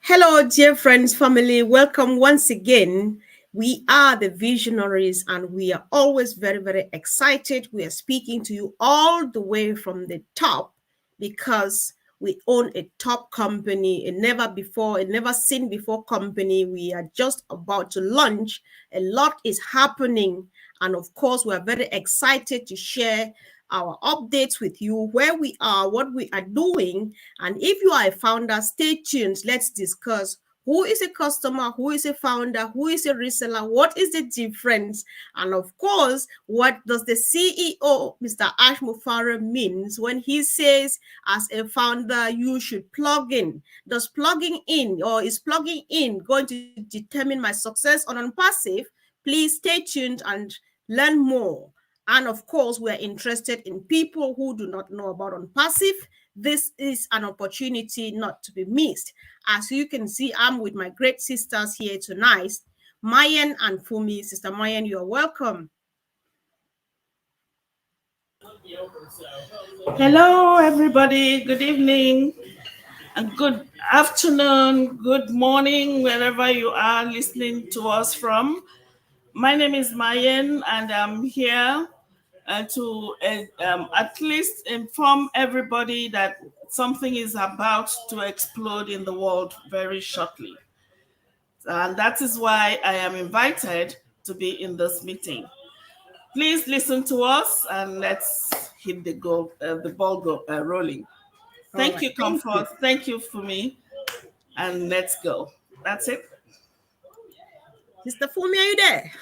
Hello, dear friends, family. Welcome once again. We are the visionaries and we are always very, very excited. We are speaking to you all the way from the top because we own a top company, a never seen before company. We are just about to launch. A lot is happening. And of course, we are very excited to share our updates with you, where we are, what we are doing. And if you are a founder, stay tuned. Let's discuss who is a customer, who is a founder, who is a reseller, what is the difference, and of course, what does the CEO, Mr. Ash Mufara, means when he says, as a founder, you should plug in. Does plugging in or is plugging in going to determine my success on Unpassive? Please stay tuned and learn more. And of course, we're interested in people who do not know about Unpassive. This is an opportunity not to be missed. As you can see, I'm with my great sisters here tonight, Mayen and Fumi. Sister Mayen, you are welcome. Hello, everybody. Good evening and good afternoon, good morning, wherever you are listening to us from. My name is Mayen, and I'm here to at least inform everybody that something is about to explode in the world very shortly. And that is why I am invited to be in this meeting. Please listen to us and let's hit the ball rolling. All Thank right, you, thank you. Comfort. Thank you for me. And let's go. That's it. Sister Fumi, are you there?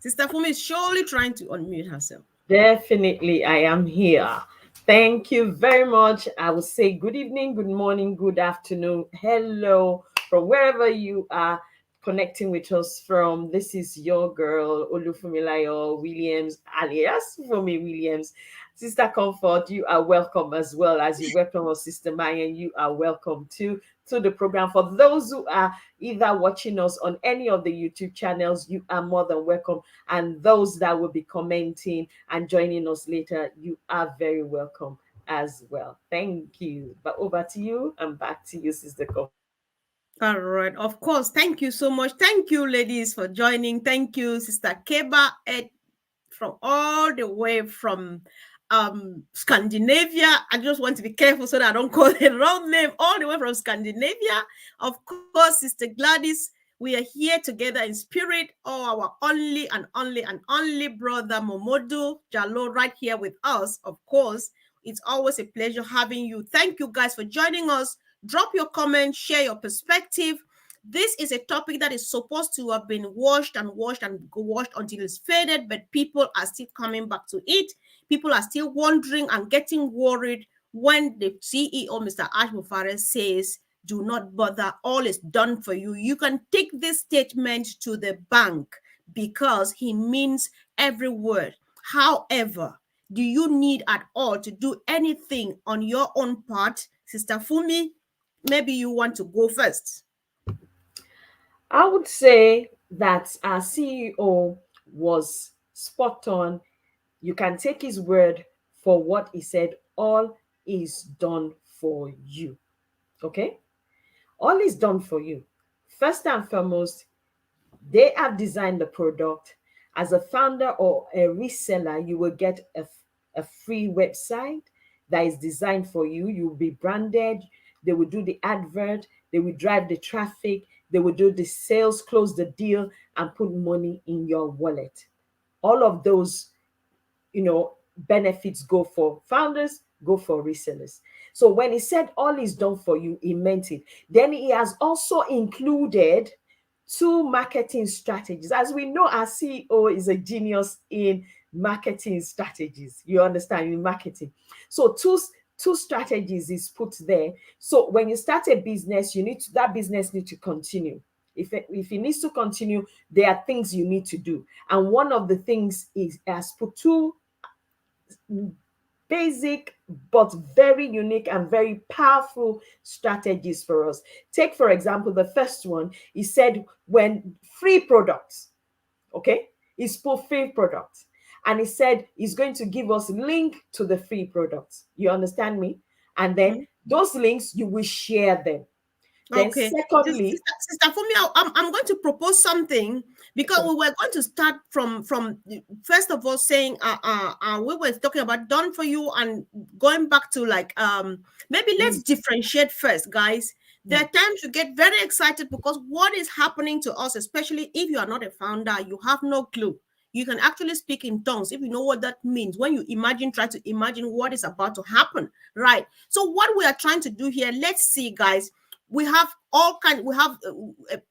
Sister Fumi is surely trying to unmute herself. Definitely, I am here. Thank you very much. I will say good evening, good morning, good afternoon, hello from wherever you are connecting with us from. This is your girl, Olufumilayo Williams, alias Fumi Williams. Sister Comfort, you are welcome as well as you welcome us, Sister Maya. You are welcome too to the program. For those who are either watching us on any of the YouTube channels, you are more than welcome. And those that will be commenting and joining us later, you are very welcome as well. Thank you. But over to you and back to you, Sister Comfort. All right, of course. Thank you so much. Thank you, ladies, for joining. Thank you, Sister Keba, from all the way from Scandinavia. I just want to be careful so that I don't call the wrong name. All the way from Scandinavia. Of course, Sister Gladys, we are here together in spirit. Oh, our only brother Momodu Jalo right here with us. Of course, it's always a pleasure having you. Thank you guys for joining us. Drop your comments, share your perspective. This is a topic that is supposed to have been washed and washed and washed until it's faded, but people are still coming back to it. People are still wondering and getting worried when the CEO, Mr. Ash Mufare, says, do not bother, all is done for you. You can take this statement to the bank because he means every word. However, do you need at all to do anything on your own part? Sister Fumi, maybe you want to go first. I would say that our CEO was spot on. You can take his word for what he said. All is done for you. Okay? All is done for you. First and foremost, they have designed the product. As a founder or a reseller, you will get a free website that is designed for you. You'll be branded. They will do the advert. They will drive the traffic. They will do the sales, close the deal, and put money in your wallet. All of those, benefits go for founders, go for resellers. So when he said all is done for you, he meant it. Then he has also included two marketing strategies. As we know, our CEO is a genius in marketing strategies. You understand, in marketing. So two strategies is put there. So when you start a business, that business need to continue. If it needs to continue, there are things you need to do. And one of the things is has put two basic but very unique and very powerful strategies for us. Take, for example, the first one. He said when free products, okay, he's put free products. And he said he's going to give us link to the free products. You understand me? and then those links you will share them. Then Okay. secondly, Sister for me, I'm going to propose something because okay, we were going to start from first of all saying we were talking about done for you and going back to like maybe let's differentiate first, guys. There mm, are times you get very excited because what is happening to us, especially if you are not a founder, you have no clue. You can actually speak in tongues if you know what that means. When you imagine, try to imagine what is about to happen, right? So what we are trying to do here, let's see, guys, we have all kind we have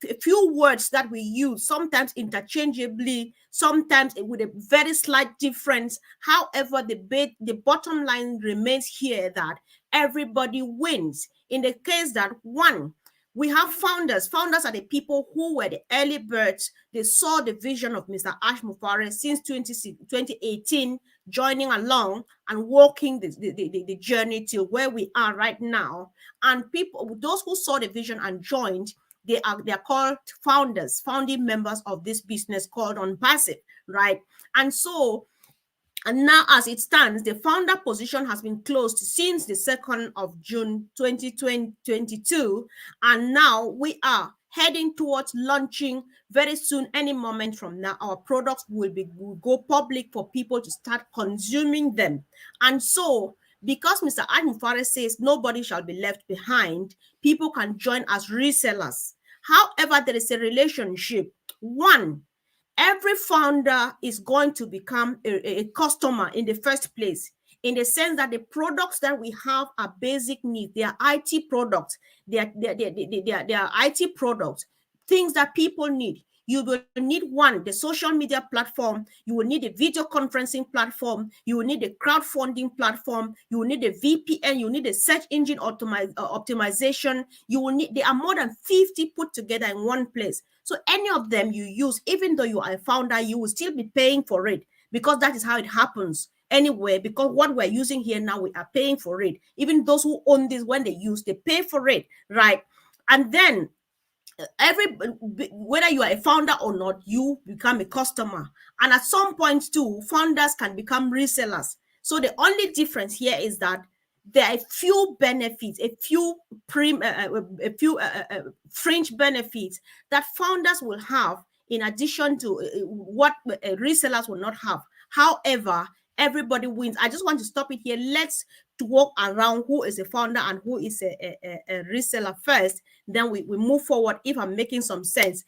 a few words that we use sometimes interchangeably, sometimes with a very slight difference. However, the bottom line remains here that everybody wins in the case that one, we have founders. Founders are the people who were the early birds. They saw the vision of Mr. Ash Mufare since 2018, joining along and walking the journey till where we are right now. And people, those who saw the vision and joined, they are called founders, founding members of this business called on passive, right? And so, and now, as it stands, the founder position has been closed since the 2nd of June 2022. And now we are heading towards launching very soon, any moment from now. Our products will go public for people to start consuming them. And so, because Mr. Adam Fares says nobody shall be left behind, people can join as resellers. However, there is a relationship. One, every founder is going to become a customer in the first place, in the sense that the products that we have are basic needs. They are IT products. They are IT products, things that people need. You will need one, the social media platform. You will need a video conferencing platform. You will need a crowdfunding platform. You will need a VPN. You will need a search engine optimization. You will need, there are more than 50 put together in one place. So any of them you use, even though you are a founder, you will still be paying for it, because that is how it happens anyway. Because what we're using here now, we are paying for it. Even those who own this, when they use, they pay for it, right? And then every whether you are a founder or not, you become a customer. And at some point too, founders can become resellers. So the only difference here is that there are a few benefits, a few fringe benefits that founders will have in addition to what resellers will not have. However, everybody wins. I just want to stop it here. Let's to walk around who is a founder and who is a reseller first. Then we move forward if I'm making some sense.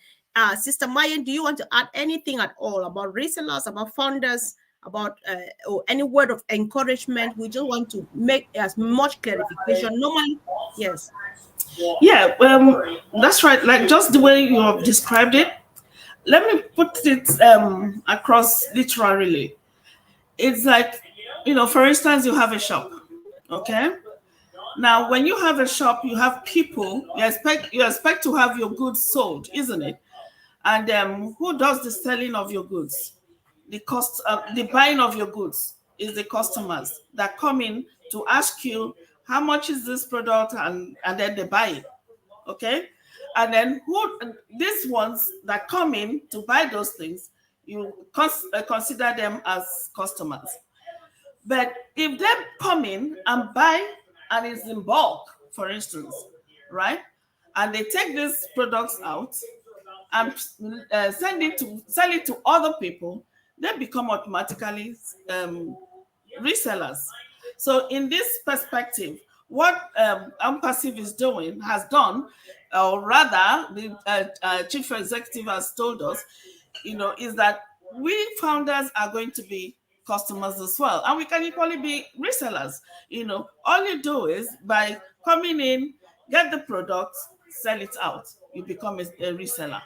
Sister Mayan, do you want to add anything at all about resellers, about founders, about or any word of encouragement? We just want to make as much clarification. Normally, yes. Yeah, that's right. Like just the way you have described it. Let me put it across literally. It's like, for instance, you have a shop. Okay. Now, when you have a shop, you have people. You expect to have your goods sold, isn't it? And who does the selling of your goods? The buying of your goods is the customers that come in to ask you how much is this product, and then they buy it. Okay, and then these ones that come in to buy those things, you consider them as customers. But if they come in and buy, and it's in bulk, for instance, right, and they take these products out and sell it to other people, they become automatically resellers. So in this perspective, what Ampassive is doing has done, or rather, the chief executive has told us, is that we founders are going to be customers as well, and we can equally be resellers. All you do is by coming in, get the product, sell it out, you become a reseller,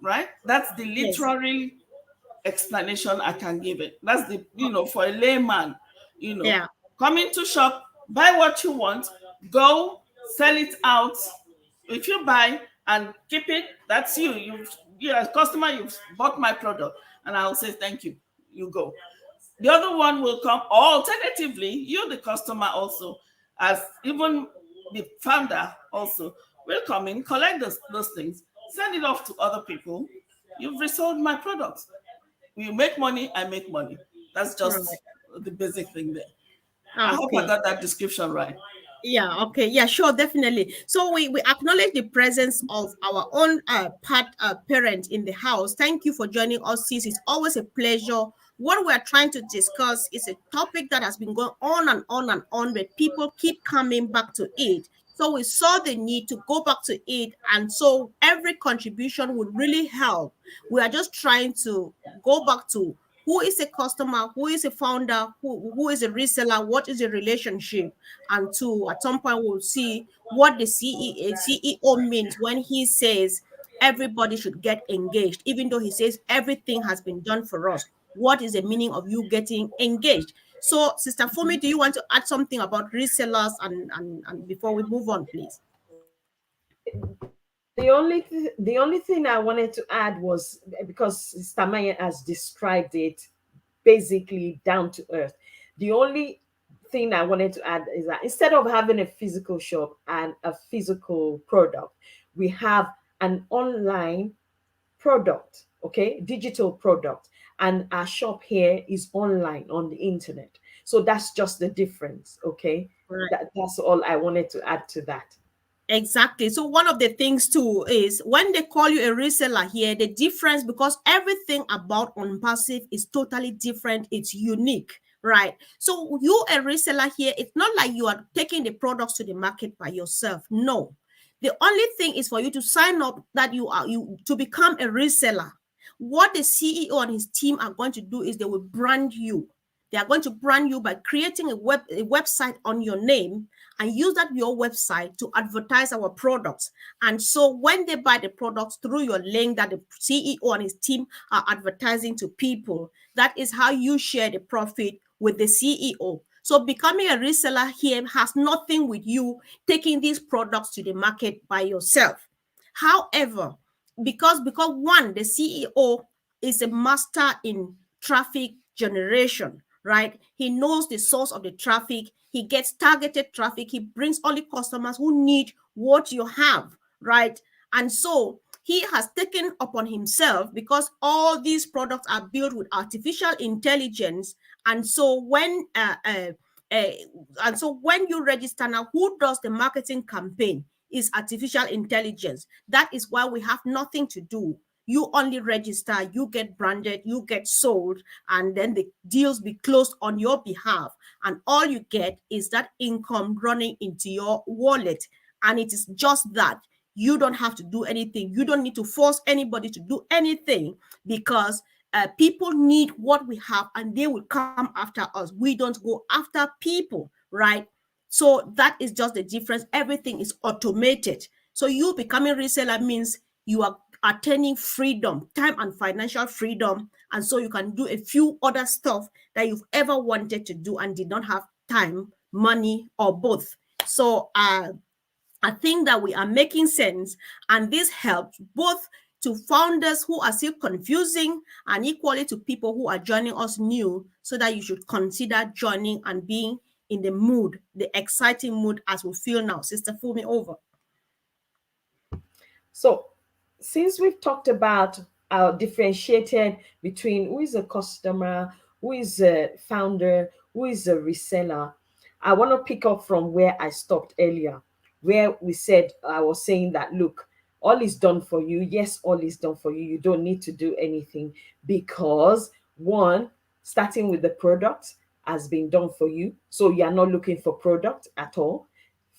right? That's the Yes. literal explanation I can give it. That's for a layman, you know, Yeah. come into shop, buy what you want, go sell it out. If you buy and keep it, that's you. You're a customer, you've bought my product, and I'll say thank you. You go. The other one will come, or alternatively, you, the customer, also, as even the founder, also will come in, collect those things, send it off to other people. You've resold my products. You make money, I make money. That's Right. just the basic thing there. I hope I Okay. got that description right. Yeah, okay. Yeah, sure, definitely. So we acknowledge the presence of our own parent in the house. Thank you for joining us, sis. It's always a pleasure. What we're trying to discuss is a topic that has been going on and on and on, but people keep coming back to it. So we saw the need to go back to it. And so every contribution would really help. We are just trying to go back to who is a customer, who is a founder, who is a reseller, what is the relationship, and two, at some point we'll see what the CEO means when he says everybody should get engaged, even though he says everything has been done for us. What is the meaning of you getting engaged? So, Sister Fumi, do you want to add something about resellers and before we move on, please? The only thing I wanted to add was because Stamaya has described it basically down to earth. The only thing I wanted to add is that instead of having a physical shop and a physical product, we have an online product, okay, digital product, and our shop here is online on the internet. So that's just the difference, okay? That's all I wanted to add to that. Exactly. So one of the things too is when they call you a reseller here, the difference, because everything about on passive is totally different. It's unique, right? So you a reseller here, it's not like you are taking the products to the market by yourself. No. The only thing is for you to sign up that you to become a reseller. What the CEO and his team are going to do is they will brand you. They are going to brand you by creating a website on your name and use that your website to advertise our products. And so when they buy the products through your link that the CEO and his team are advertising to people, that is how you share the profit with the CEO. So becoming a reseller here has nothing with you taking these products to the market by yourself. However, because one, the CEO is a master in traffic generation, right? He knows the source of the traffic. He gets targeted traffic. He brings only customers who need what you have, right? And so he has taken upon himself, because all these products are built with artificial intelligence. And so uh, when you register now, who does the marketing campaign is artificial intelligence. That is why we have nothing to do. You only register, you get branded, you get sold, and then the deals be closed on your behalf. And all you get is that income running into your wallet. And it is just that. You don't have to do anything. You don't need to force anybody to do anything, because people need what we have and they will come after us. We don't go after people, right? So that is just the difference. Everything is automated. So you becoming reseller means you are attaining freedom, time and financial freedom. And so you can do a few other stuff that you've ever wanted to do and did not have time, money, or both. So I think that we are making sense, and this helps both to founders who are still confusing and equally to people who are joining us new, so that you should consider joining and being in the mood, the exciting mood as we feel now. Sister Fumi, over. So, since we've talked about our differentiated between who is a customer, who is a founder, who is a reseller, I want to pick up from where I stopped earlier, where we said, I was saying that, look, all is done for you. Yes, all is done for you. You don't need to do anything because, one, starting with the product has been done for you. So, you are not looking for product at all.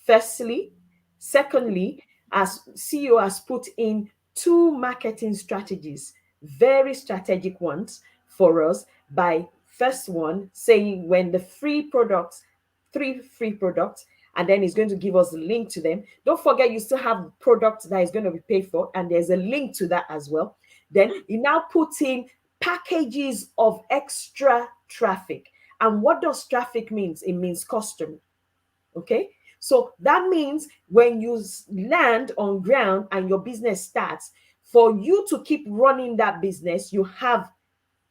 Firstly, secondly, as CEO has put in two marketing strategies, very strategic ones for us. By first one saying when the free products, three free products, and then he's going to give us a link to them. Don't forget, you still have products that is going to be paid for, and there's a link to that as well. Then he now puts in packages of extra traffic. And what does traffic means? It means customer. Okay. So that means when you land on ground and your business starts, for you to keep running that business, you have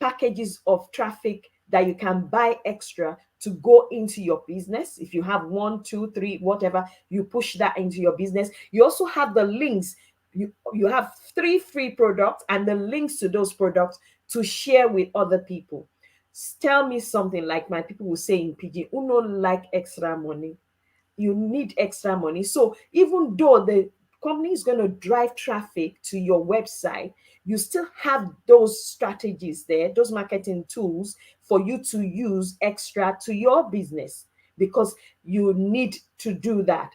packages of traffic that you can buy extra to go into your business. If you have one, two, three, whatever, you push that into your business. You also have the links. You have three free products and the links to those products to share with other people. Tell me something like my people will say in PG, who no like extra money. You need extra money. So even though the company is going to drive traffic to your website, you still have those strategies there, those marketing tools for you to use extra to your business, because you need to do that.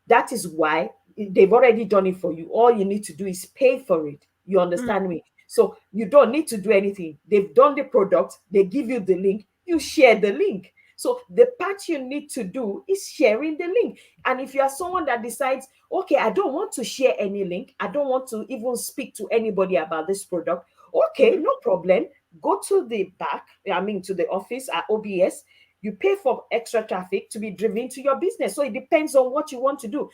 That is why they've already done it for you. All you need to do is pay for it. You understand me? So you don't need to do anything. They've done the product, they give you the link, you share the link. So the part you need to do is sharing the link. And if you are someone that decides, okay, I don't want to share any link, I don't want to even speak to anybody about this product, okay, Mhm. no problem. Go to the back, I mean, to the office at OBS. You pay for extra traffic to be driven to your business. So it depends on what you want to do.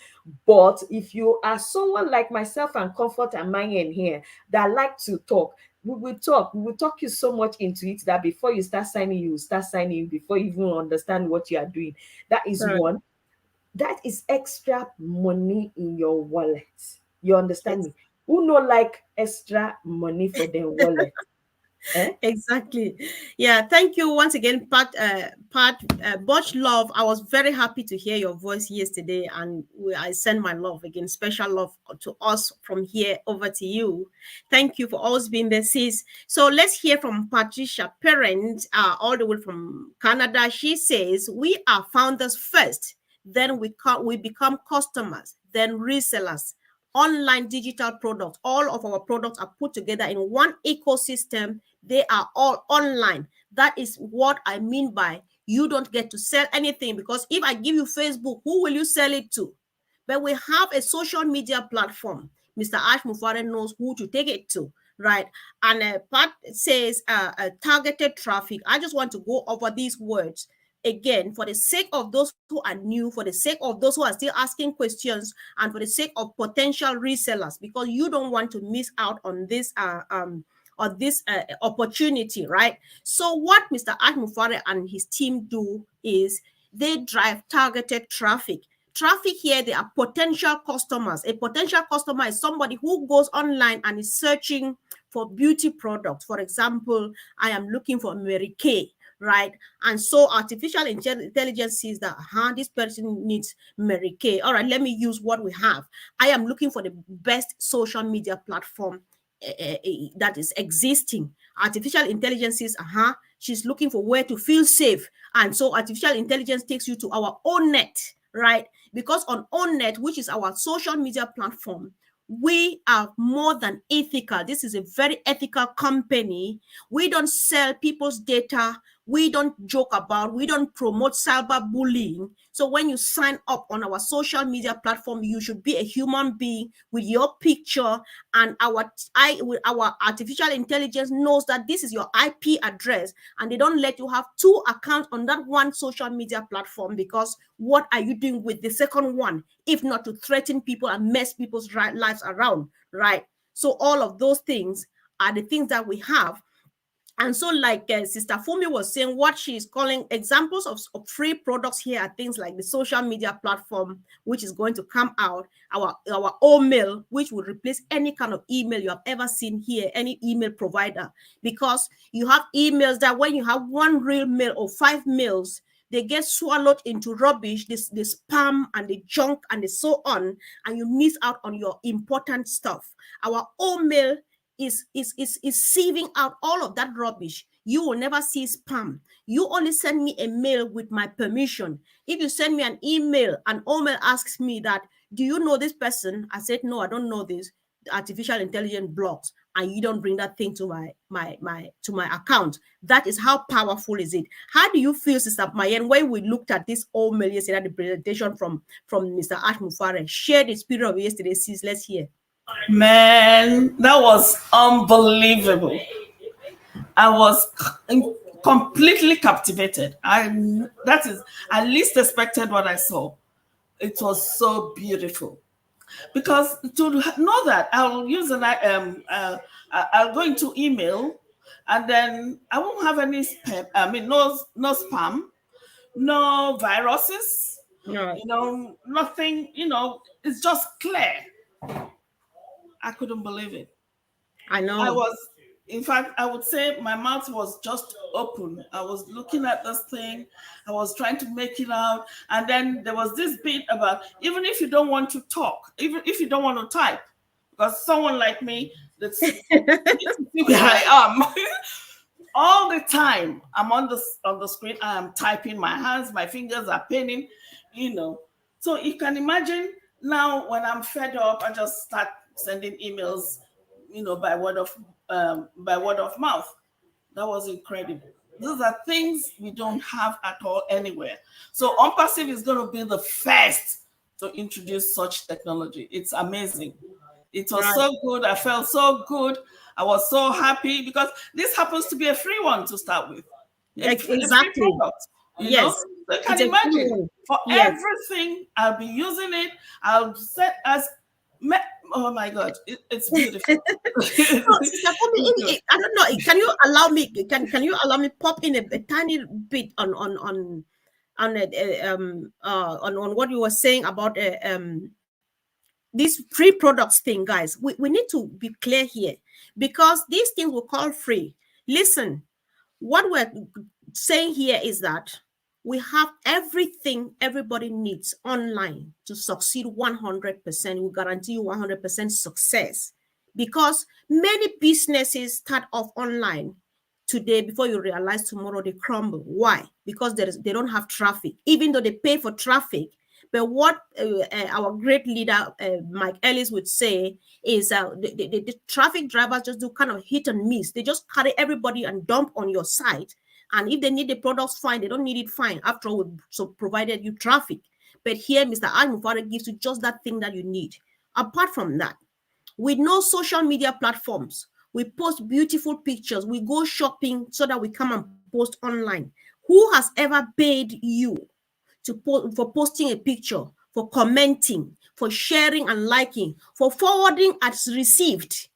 But if you are someone like myself and Comfort and Mayan here that like to talk, we will talk you so much into it that before you start signing, you will start signing before you even understand what you are doing. That is Right. one. That is extra money in your wallet. You understand Yes. me? Who no like extra money for their wallet? Eh? Exactly. Yeah. Thank you once again, Pat. Pat, much love. I was very happy to hear your voice yesterday, and I send my love again, special love to us from here over to you. Thank you for always being there, sis. So let's hear from Patricia Parent, all the way from Canada. She says, "We are founders first, then we become customers, then resellers." Online digital products. All of our products are put together in one ecosystem. They are all online. That is what I mean by you don't get to sell anything, because if I give you Facebook, who will you sell it to? But we have a social media platform. Mr. Ash Mufare knows who to take it to, right? And Pat says targeted traffic. I just want to go over these words again for the sake of those who are new, for the sake of those who are still asking questions, and for the sake of potential resellers, because you don't want to miss out on this opportunity, right? So what Mr. Ashmufare and his team do is they drive targeted traffic. Traffic here, they are potential customers. A potential customer is somebody who goes online and is searching for beauty products. For example, I am looking for Mary Kay, right? And so artificial intelligence sees that, this person needs Mary Kay. All right, let me use what we have. I am looking for the best social media platform that is existing. Artificial intelligence says, she's looking for where to feel safe. And so artificial intelligence takes you to our own net, right? Because on own net, which is our social media platform, we are more than ethical. This is a very ethical company. We don't sell people's data. We don't joke about, we don't promote cyberbullying. So when you sign up on our social media platform, you should be a human being with your picture, and our artificial intelligence knows that this is your IP address, and they don't let you have two accounts on that one social media platform, because what are you doing with the second one if not to threaten people and mess people's lives around, right? So all of those things are the things that we have. And so, like Sister Fumi was saying, what she's calling examples of free products here are things like the social media platform, which is going to come out, our mail, which will replace any kind of email you have ever seen here, any email provider, because you have emails that when you have one real mail or 5 mails, they get swallowed into rubbish, the spam and the junk and the so on, and you miss out on your important stuff. Our own mail is sieving out all of that rubbish. You will never see spam. You only send me a mail with my permission. If you send me an email and email asks me that, do you know this person? I said, no, I don't know this. The artificial intelligence blocks, and you don't bring that thing to my account. That is how powerful is it. How do you feel, Sister Mayen, when we looked at this mail yesterday, the presentation from Mr. Ash Mufare? Share the spirit of yesterday, sis. Let's hear. Man, that was unbelievable. I was completely captivated. That is, I least expected what I saw. It was so beautiful. Because to know that, I'll use I'll go into email, and then I won't have any spam. I mean, no spam, no viruses. No, Nothing. It's just clear. I couldn't believe it. I I know. was. In fact, I would say my mouth was just open. I was looking at this thing, I was trying to make it out, and then there was this bit about even if you don't want to talk, even if you don't want to type, because someone like me that's where I am. All the time I'm on the screen, I am typing, my hands, my fingers are paining, you know. So you can imagine now when I'm fed up, I just start sending emails, by word of mouth. That was incredible. These are things we don't have at all anywhere. So OnPassive is going to be the first to introduce such technology. It's amazing. It was Right. so good. I felt so good. I was so happy because this happens to be a free one to start with, a free Exactly. product, you know. Yes. So you can It's a free imagine one. for Yes. everything, I'll be using it. I'll set as, oh my God, it's beautiful. So, Sister Fumi, It's good. I don't know. Can you allow me? Can you allow me pop in a tiny bit on what you were saying about these free products thing, guys. We need to be clear here because these things we call free. Listen, what we're saying here is that we have everything everybody needs online to succeed 100%. We guarantee you 100% success because many businesses start off online today before you realize tomorrow they crumble. Why? Because they don't have traffic, even though they pay for traffic. But what our great leader, Mike Ellis, would say is the traffic drivers just do kind of hit and miss. They just carry everybody and dump on your site. And if they need the products, fine. They don't need it, fine. After all, so provided you traffic. But here, Mr. Al gives you just that thing that you need. Apart from that, with no social media platforms, we post beautiful pictures. We go shopping so that we come and post online. Who has ever paid you for posting a picture, for commenting, for sharing and liking, for forwarding as received?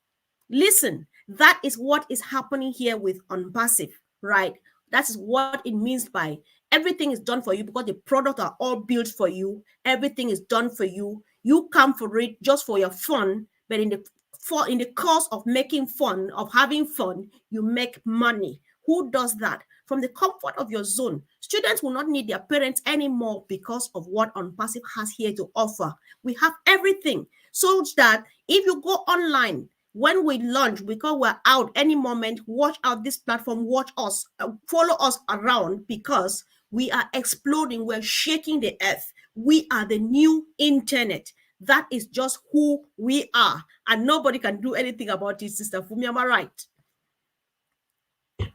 Listen, that is what is happening here with Unpassive, right? That is what it means by everything is done for you because the product are all built for you. Everything is done for you. You come for it just for your fun, but in the course of making fun, of having fun, you make money. Who does that? From the comfort of your zone. Students will not need their parents anymore because of what Unpassive has here to offer. We have everything so that if you go online, when we launch, because we're out any moment, watch out this platform, watch us, follow us around because we are exploding, we're shaking the earth. We are the new internet. That is just who we are, and nobody can do anything about it, Sister Fumi. Am I right?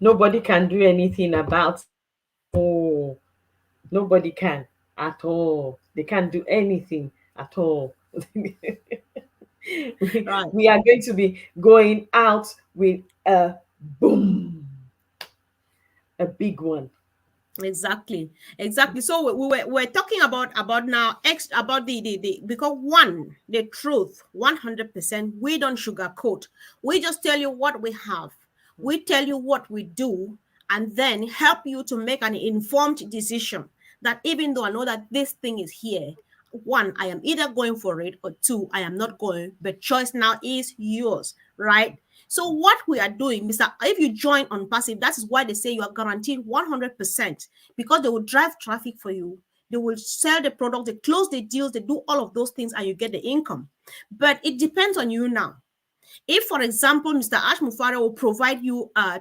Nobody can do anything about it. Oh, nobody can at all. They can't do anything at all. Right. We are going to be going out with a boom, a big one. Exactly. So we're talking about now about the because one, the truth, 100%, we don't sugarcoat. We just tell you what we have. We tell you what we do, and then help you to make an informed decision. That even though I know that this thing is here, one, I am either going for it, or two, I am not going. But choice now is yours, right? So what we are doing, Mr. If you join on passive, that is why they say you are guaranteed 100% because they will drive traffic for you. They will sell the product, they close the deals, they do all of those things, and you get the income. But it depends on you now. If, for example, Mr. Ash Mufara will provide you a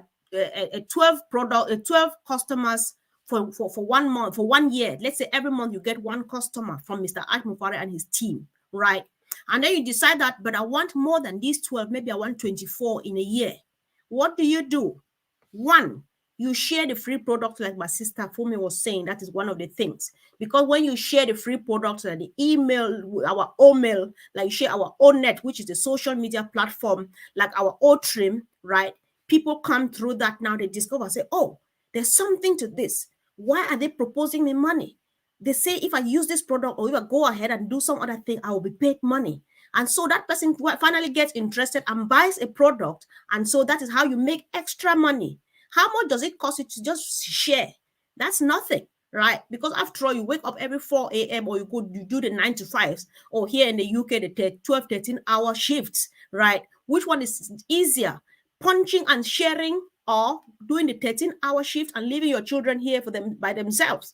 12 product, 12 customers for 1 month, for 1 year. Let's say every month you get one customer from Mr. Ash Mufara and his team, right? And then you decide that, but I want more than these 12, maybe I want 24 in a year. What do? One, you share the free product, like my sister Fumi was saying. That is one of the things. Because when you share the free products, like the email, our mail, like you share our own net, which is the social media platform, like our trim, right? People come through that now, they discover, say, oh, there's something to this. Why are they proposing me money? They say if I use this product or if I go ahead and do some other thing, I will be paid money. And so that person finally gets interested and buys a product. And so that is how you make extra money. How much does it cost you to just share? That's nothing, right? Because after all, you wake up every 4 a.m. or you do the 9 to 5s, or here in the UK, the 12, 13-hour shifts, right? Which one is easier? punching and sharing, or doing the 13-hour shift and leaving your children here for them by themselves.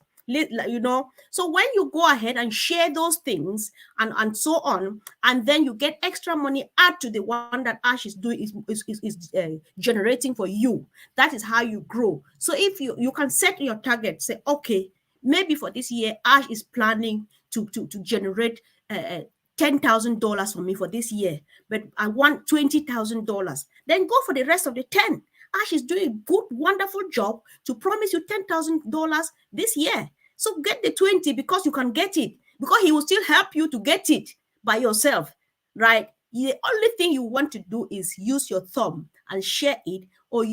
So when you go ahead and share those things and so on, and then you get extra money add to the one that Ash is doing, is generating for you. That is how you grow. So if you can set your target, say, okay, maybe for this year Ash is planning to generate $10,000 for me for this year, but I want $20,000. Then go for the rest of the 10. Ash is doing a good, wonderful job to promise you $10,000 this year. So get the 20 because you can get it, because he will still help you to get it by yourself, right? The only thing you want to do is use your thumb and share it, or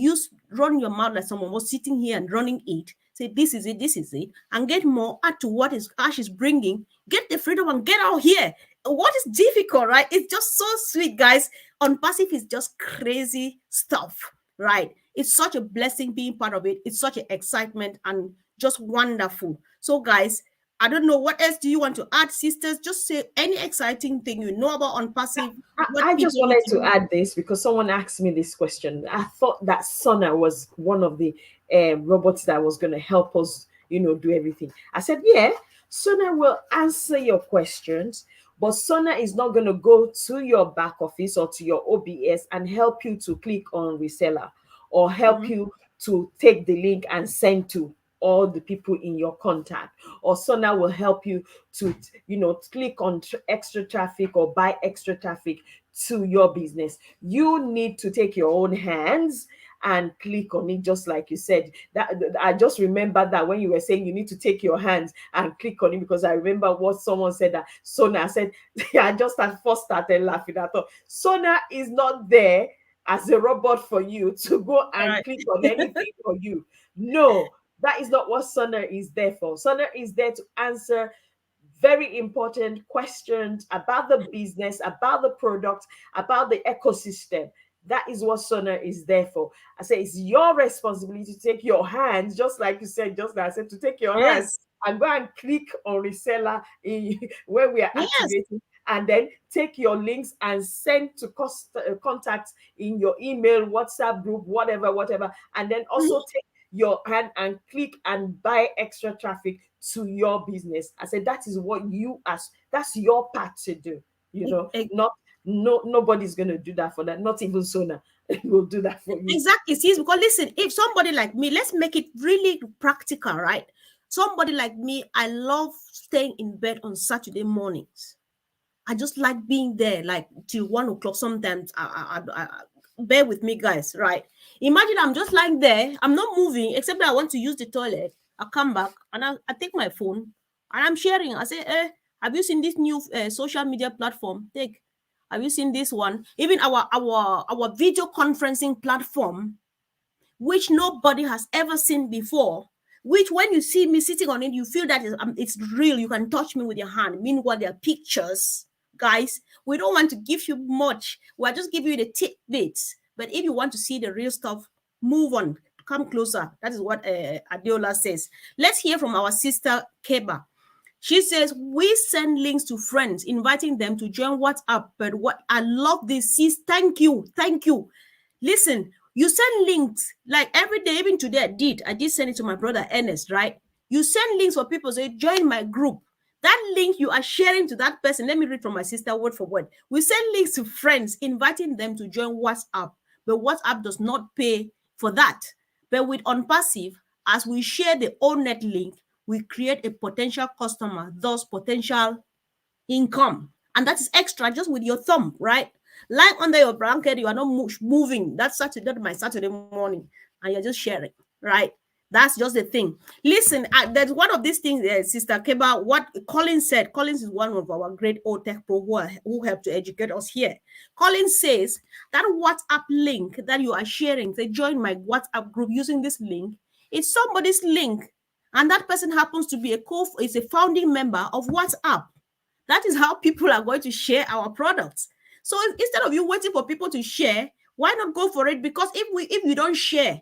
run your mouth like someone was sitting here and running it. Say, this is it, and get more, add to what is Ash is bringing, get the freedom and get out here. What is difficult, right? It's just so sweet, guys. On passive is just crazy stuff, right? It's such a blessing being part of it. It's such an excitement and just wonderful. So, guys, I don't know what else do you want to add, sisters. Just say any exciting thing you know about on passive. I just wanted to add this because someone asked me this question. I thought that Sona was one of the robots that was going to help us, do everything. I said, yeah, Sona will answer your questions, but Sona is not going to go to your back office or to your OBS and help you to click on reseller, or help you to take the link and send to all the people in your contact. Or Sona will help you to, click on extra traffic or buy extra traffic to your business. You need to take your own hands and click on it, just like you said. That I just remember that when you were saying you need to take your hands and click on it, because I remember what someone said, that Sona said. I just at first started laughing. I thought Sona is not there as a robot for you to go and click on anything for you. No, that is not what Sona is there for. Sona is there to answer very important questions about the business, about the product, about the ecosystem. That is what Sona is there for. I say it's your responsibility to take your hands, just like you said, just like I said, to take your hands Yes. and go and click on reseller where we are Yes. activating, and then take your links and send to contacts in your email, WhatsApp group, whatever, and then also take your hand and click and buy extra traffic to your business. I said that is what that's your part to do. Nobody's gonna do that for that. Not even Sona will do that for you. Exactly. See, because listen, if somebody like me, let's make it really practical, right? Somebody like me, I love staying in bed on Saturday mornings. I just like being there, like till 1 o'clock. Sometimes, bear with me, guys. Right? Imagine I'm just lying there. I'm not moving, except that I want to use the toilet. I come back and I take my phone and I'm sharing. I say, have you seen this new social media platform? Have you seen this one? Even our video conferencing platform, which nobody has ever seen before, which when you see me sitting on it, you feel that it's real. You can touch me with your hand. Meanwhile, there are pictures. Guys, we don't want to give you much. We're just giving you the tidbits. But if you want to see the real stuff, move on. Come closer. That is what Adiola says. Let's hear from our sister, Keba. She says, we send links to friends, inviting them to join WhatsApp. But what I love this, sis. Thank you. Thank you. Listen, you send links like every day, even today I did send it to my brother Ernest, right? You send links for people, say, join my group. That link you are sharing to that person. Let me read from my sister word for word. We send links to friends, inviting them to join WhatsApp. But WhatsApp does not pay for that. But with OnPassive, as we share the ONET link, we create a potential customer, thus potential income. And that is extra just with your thumb, right? Lying under your blanket, you are not moving. That's my Saturday morning, and you're just sharing, right? That's just the thing. Listen, there's one of these things, Sister Keba, what Colin said. Collins is one of our great old tech pro who helped to educate us here. Colin says that WhatsApp link that you are sharing, they join my WhatsApp group using this link. It's somebody's link, and that person happens to be is a founding member of WhatsApp. That is how people are going to share our products. So instead of you waiting for people to share, why not go for it? Because if you don't share,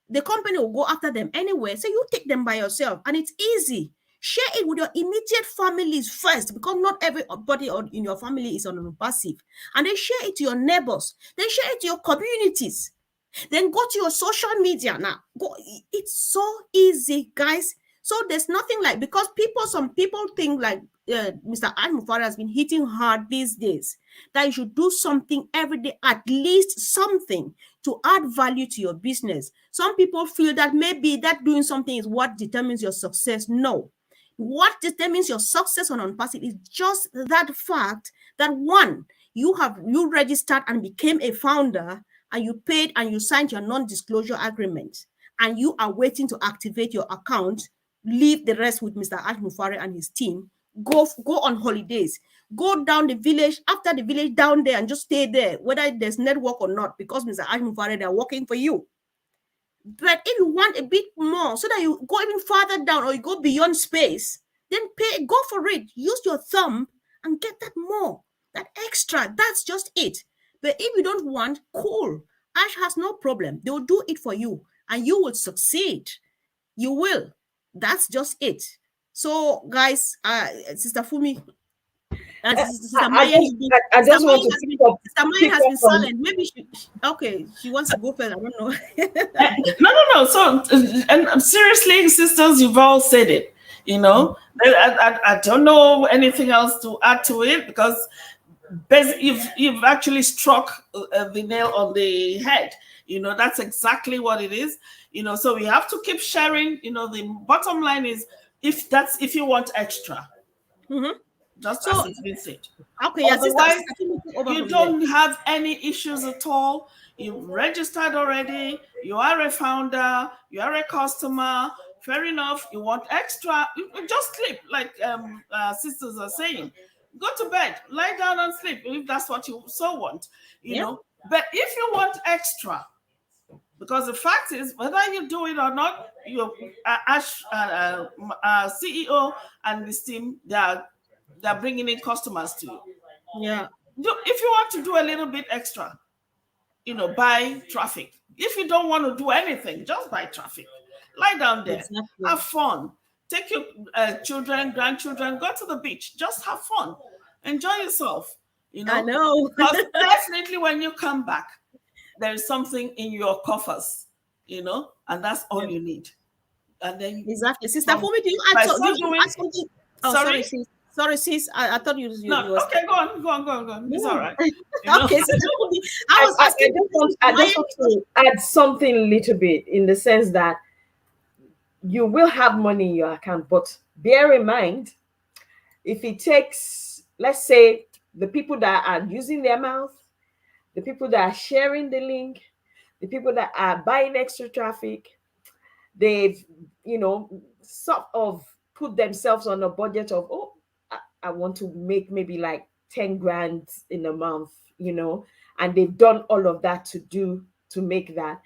the company will go after them anyway. So you take them by yourself, and it's easy. Share it with your immediate families first, because not everybody in your family is on passive. And then share it to your neighbors. Then share it to your communities. Then go to your social media now. Go. It's so easy, guys. So there's nothing like, because some people think like Mr. Al has been hitting hard these days, that you should do something every day, at least something to add value to your business. Some people feel that maybe that doing something is what determines your success. No. What determines your success on Unpassive is just that fact that, one, you registered and became a founder, and you paid and you signed your non-disclosure agreement, and you are waiting to activate your account. Leave the rest with Mr. Aj Mufare and his team. Go on holidays. Go down the village, after the village down there, and just stay there, whether there's network or not, because Mr. Aj Mufare, they're working for you. But if you want a bit more, so that you go even farther down or you go beyond space, then go for it. Use your thumb and get that more, that extra. That's just it. But if you don't want, cool. Ash has no problem. They will do it for you and you will succeed. You will. That's just it. So, guys, Sister Fumi, Sister I Maya, just I just want to Sister Maya pick has up been from silent. Maybe okay, she wants to go first. I don't know. No, no, no. So, and seriously, sisters, you've all said it. You know, I don't know anything else to add to it, because you've actually struck the nail on the head. You know, that's exactly what it is. You know, so we have to keep sharing. You know, the bottom line is, if you want extra, Mhm. just as So, it's been said. okay, yeah, Otherwise, sister Fumi, take over you from there. don't have any issues at all. You've registered already. You are a founder. You are a customer. Fair enough. You want extra? You just sleep, like sisters are saying. Go to bed, lie down and sleep if that's what you so want. You Yeah. know. But if you want extra, because the fact is, whether you do it or not, your CEO and this team, they're bringing in customers to you. Yeah. If you want to do a little bit extra, buy traffic. If you don't want to do anything, just buy traffic. Lie down there, Exactly. have fun. Take your children, grandchildren, go to the beach. Just have fun, enjoy yourself. I know. Because definitely when you come back, there is something in your coffers, and that's all Yeah. you need. And then Exactly. Sister from Fumi, by do you doing, add something? Oh, sorry. sorry, sis. Sorry, sis. I thought you No, were okay, go on, go on, go on, go on. It's all no. right. You know. Okay, Sister Fumi. I was I asking just because want Maya, to add something a little bit, in the sense that you will have money in your account, but bear in mind, if it takes, let's say, the people that are using their mouth, the people that are sharing the link, the people that are buying extra traffic, they've, sort of put themselves on a budget of, oh, I want to make maybe like 10 grand in a month, and they've done all of that to make that.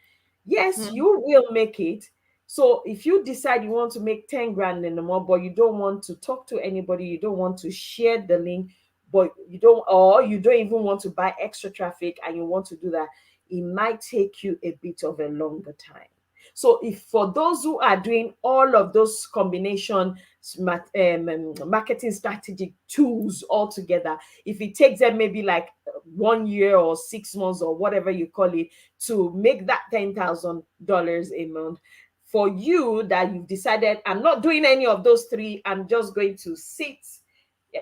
Yes, Mhm. you will make it. So if you decide you want to make 10 grand in a month, but you don't want to talk to anybody, you don't want to share the link, but you don't even want to buy extra traffic, and you want to do that, it might take you a bit of a longer time. So if for those who are doing all of those combination marketing strategic tools all together, if it takes them maybe like 1 year or 6 months or whatever you call it to make that $10,000 a month, for you that you've decided, I'm not doing any of those three, I'm just going to sit,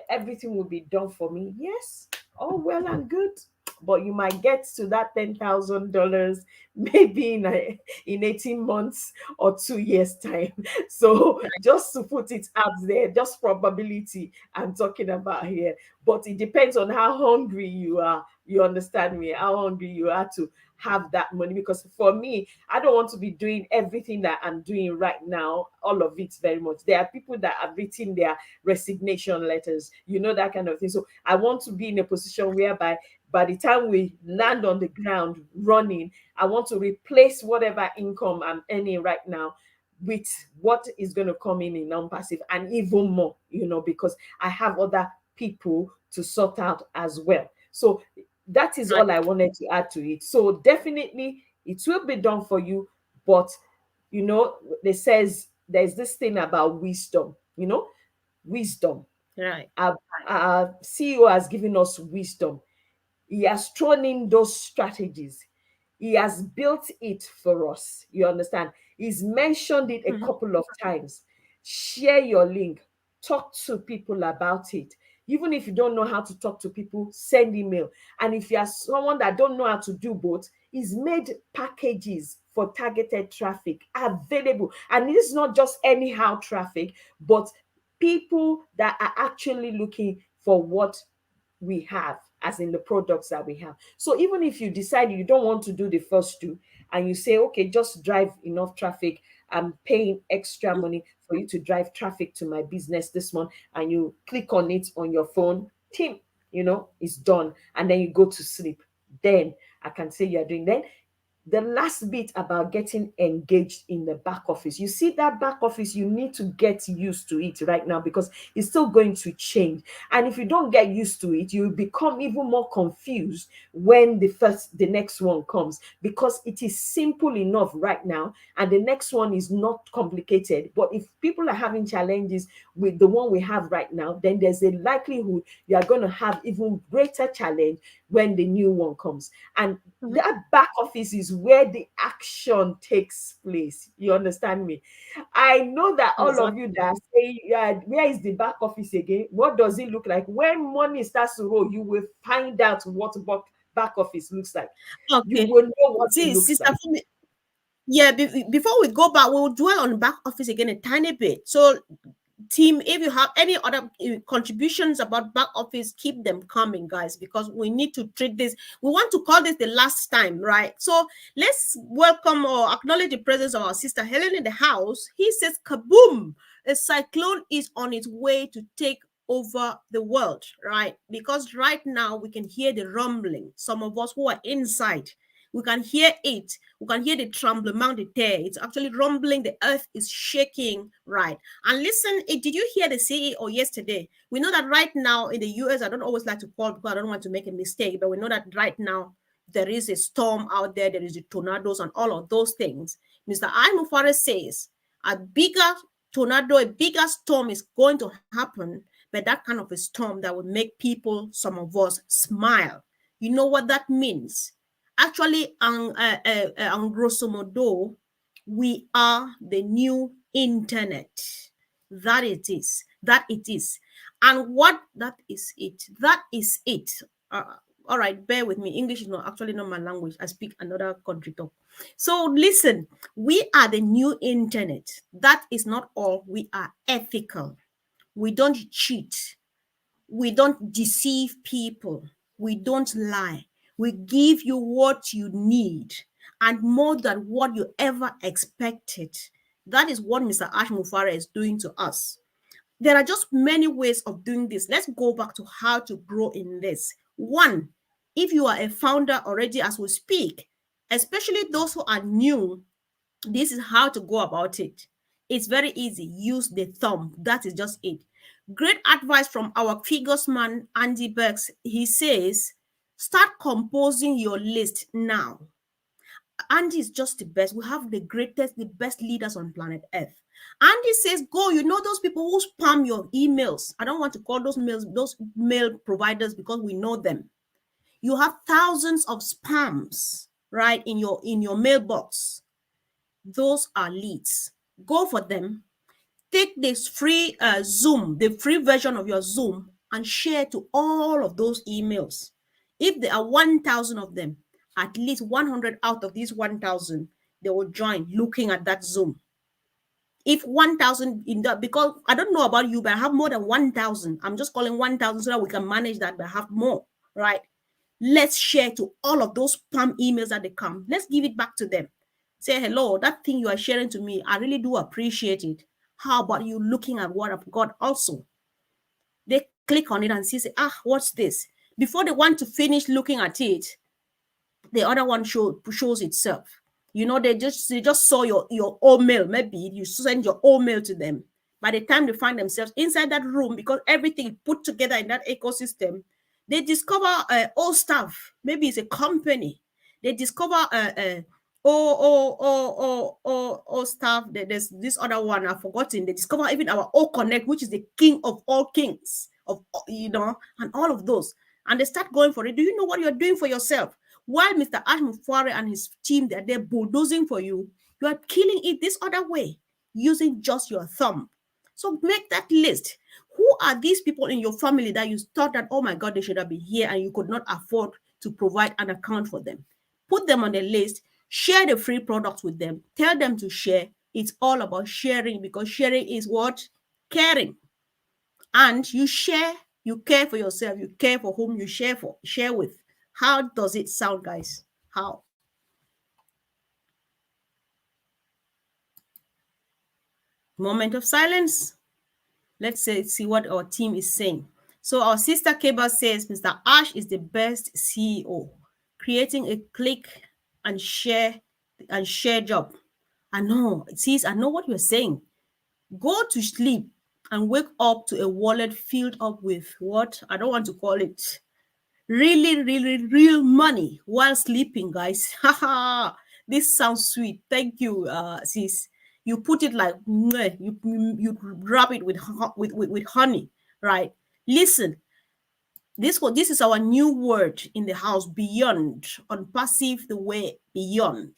everything will be done for me. Yes, all well and good, but you might get to that $10,000 maybe in 18 months or 2 years time. So just to put it out there, just probability I'm talking about here, but it depends on how hungry you are. You understand me? How hungry you are to have that money. Because for me, I don't want to be doing everything that I'm doing right now, all of it very much. There are people that have written their resignation letters, that kind of thing. So I want to be in a position whereby by the time we land on the ground running, I want to replace whatever income I'm earning right now with what is going to come in non-passive, and even more, because I have other people to sort out as well. So that is Right. all I wanted to add to it. So definitely it will be done for you, but they says there's this thing about wisdom, wisdom. Right. Our CEO has given us wisdom. He has thrown in those strategies. He has built it for us. You understand? He's mentioned it a Mhm. couple of times. Share your link, talk to people about it. Even if you don't know how to talk to people, send email. And if you are someone that don't know how to do both, he's made packages for targeted traffic available. And this is not just anyhow traffic, but people that are actually looking for what we have, as in the products that we have. So even if you decide you don't want to do the first two, and you say, okay, just drive enough traffic, I'm paying extra money for you to drive traffic to my business this month, and you click on it on your phone, team, it's done, and then you go to sleep, then I can say you're doing. Then the last bit about getting engaged in the back office. You see, that back office, you need to get used to it right now, because it's still going to change. And if you don't get used to it, you become even more confused when the next one comes, because it is simple enough right now, and the next one is not complicated. But if people are having challenges with the one we have right now, then there's a likelihood you are going to have even greater challenge when the new one comes. And Mhm. that back office is where the action takes place. You understand me? I know that all of you Exactly. that are saying, yeah, where is the back office again? What does it look like? When money starts to roll, you will find out what back office looks like. You Okay. will know what it See, looks Sister like. Fumi, yeah, before we go back, we'll dwell on back office again a tiny bit. So, team, if you have any other contributions about back office, keep them coming, guys, because we need to treat this. We want to call this the last time, right? So let's welcome or acknowledge the presence of our sister Helen in the house. He says, kaboom, a cyclone is on its way to take over the world, right? Because right now we can hear the rumbling. Some of us who are inside, we can hear it. We can hear the tremblement de terre. It's actually rumbling. The earth is shaking, right? And listen, did you hear the CEO yesterday? We know that right now in the US, I don't always like to call because I don't want to make a mistake, but we know that right now there is a storm out there, there is the tornadoes and all of those things. Mr. Imufare says a bigger tornado, a bigger storm is going to happen, but that kind of a storm that will make people, some of us, smile. You know what that means? Actually, en grosso modo, we are the new internet. That it is. That it is. And what that is it. That is it. Uh, all right, bear with me. English is not actually not my language. I speak another country talk. So listen, we are the new internet. That is not all. We are ethical. We don't cheat. We don't deceive people. We don't lie. We give you what you need and more than what you ever expected. That is what Mr. Ash Mufara is doing to us. There are just many ways of doing this. Let's go back to how to grow in this. One, if you are a founder already as we speak, especially those who are new, this is how to go about it. It's very easy. Use the thumb. That is just it. Great advice from our figures man, Andy Burks. He says, start composing your list now. Andy is just the best. We have the greatest, the best leaders on planet Earth. Andy says, go. You know those people who spam your emails. I don't want to call those mail providers because we know them. You have thousands of spams, right, in your mailbox. Those are leads. Go for them. Take this free Zoom, the free version of your Zoom, and share to all of those emails. If there are 1,000 of them, at least 100 out of these 1,000, they will join looking at that Zoom. If 1,000 in that, because I don't know about you, but I have more than 1,000. I'm just calling 1,000 so that we can manage that, but I have more, right? Let's share to all of those spam emails that they come. Let's give it back to them. Say, hello, that thing you are sharing to me, I really do appreciate it. How about you looking at what I've got also? They click on it and see, say, what's this? Before they want to finish looking at it, the other one shows itself. They just saw your old mail. Maybe you send your old mail to them. By the time they find themselves inside that room, because everything put together in that ecosystem, they discover old stuff. Maybe it's a company. They discover stuff. There's this other one I've forgotten. They discover even our O Connect, which is the king of all kings and all of those. And they start going for it. Do you know what you're doing for yourself? While Mr. Ash Mufware and his team, they're there bulldozing for you, you are killing it this other way using just your thumb. So make that list. Who are these people in your family that you thought that, oh my God, they should have been here and you could not afford to provide an account for them? Put them on the list, share the free products with them, tell them to share. It's all about sharing, because sharing is what? Caring. And you share, you care for yourself, you care for whom you share with. How does it sound, guys? How? Moment of silence. Let's see what our team is saying. So our sister Keba says Mr. Ash is the best CEO, creating a click and share job. I know, sis, I know what you're saying. Go to sleep and wake up to a wallet filled up with what? I don't want to call it really, really, real money while sleeping, guys. Haha, this sounds sweet. Thank you, sis. You put it like mwah, you rub it with with honey, right? Listen, this is our new word in the house, beyond, on passive the way beyond,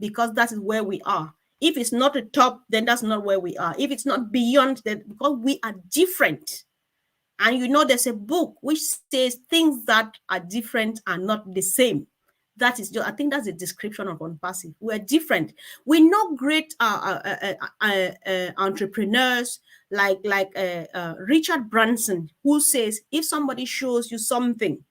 because that is where we are. If it's not the top, then that's not where we are. If it's not beyond, then because we are different. And you know, there's a book which says things that are different are not the same. That is just, I think that's a description of unpassive. We're different. We know great entrepreneurs like Richard Branson, who says if somebody shows you something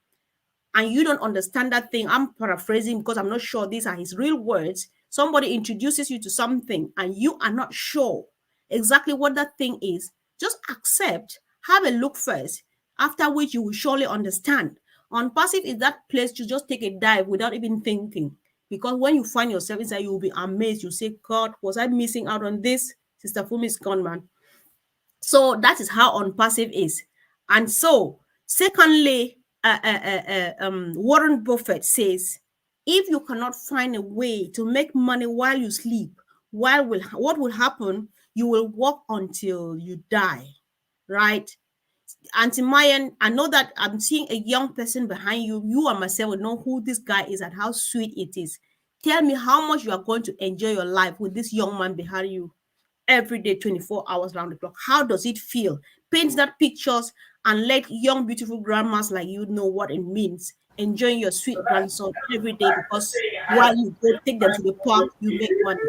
and you don't understand that thing, I'm paraphrasing because I'm not sure these are his real words. Somebody introduces you to something and you are not sure exactly what that thing is, just accept, have a look first, after which you will surely understand. On passive is that place to just take a dive without even thinking. Because when you find yourself inside, you will be amazed. You say, God, was I missing out on this? Sister Fumi is gone, man. So that is how unpassive is. And so, secondly, Warren Buffett says, if you cannot find a way to make money while you sleep, what will happen? You will work until you die, right? Auntie Mayan, I know that I'm seeing a young person behind you. You and myself will know who this guy is and how sweet it is. Tell me how much you are going to enjoy your life with this young man behind you every day, 24 hours round the clock. How does it feel? Paint that pictures and let young, beautiful grandmas like you know what it means. Enjoying your sweet grandson every day because while you go take them to the park, you make money.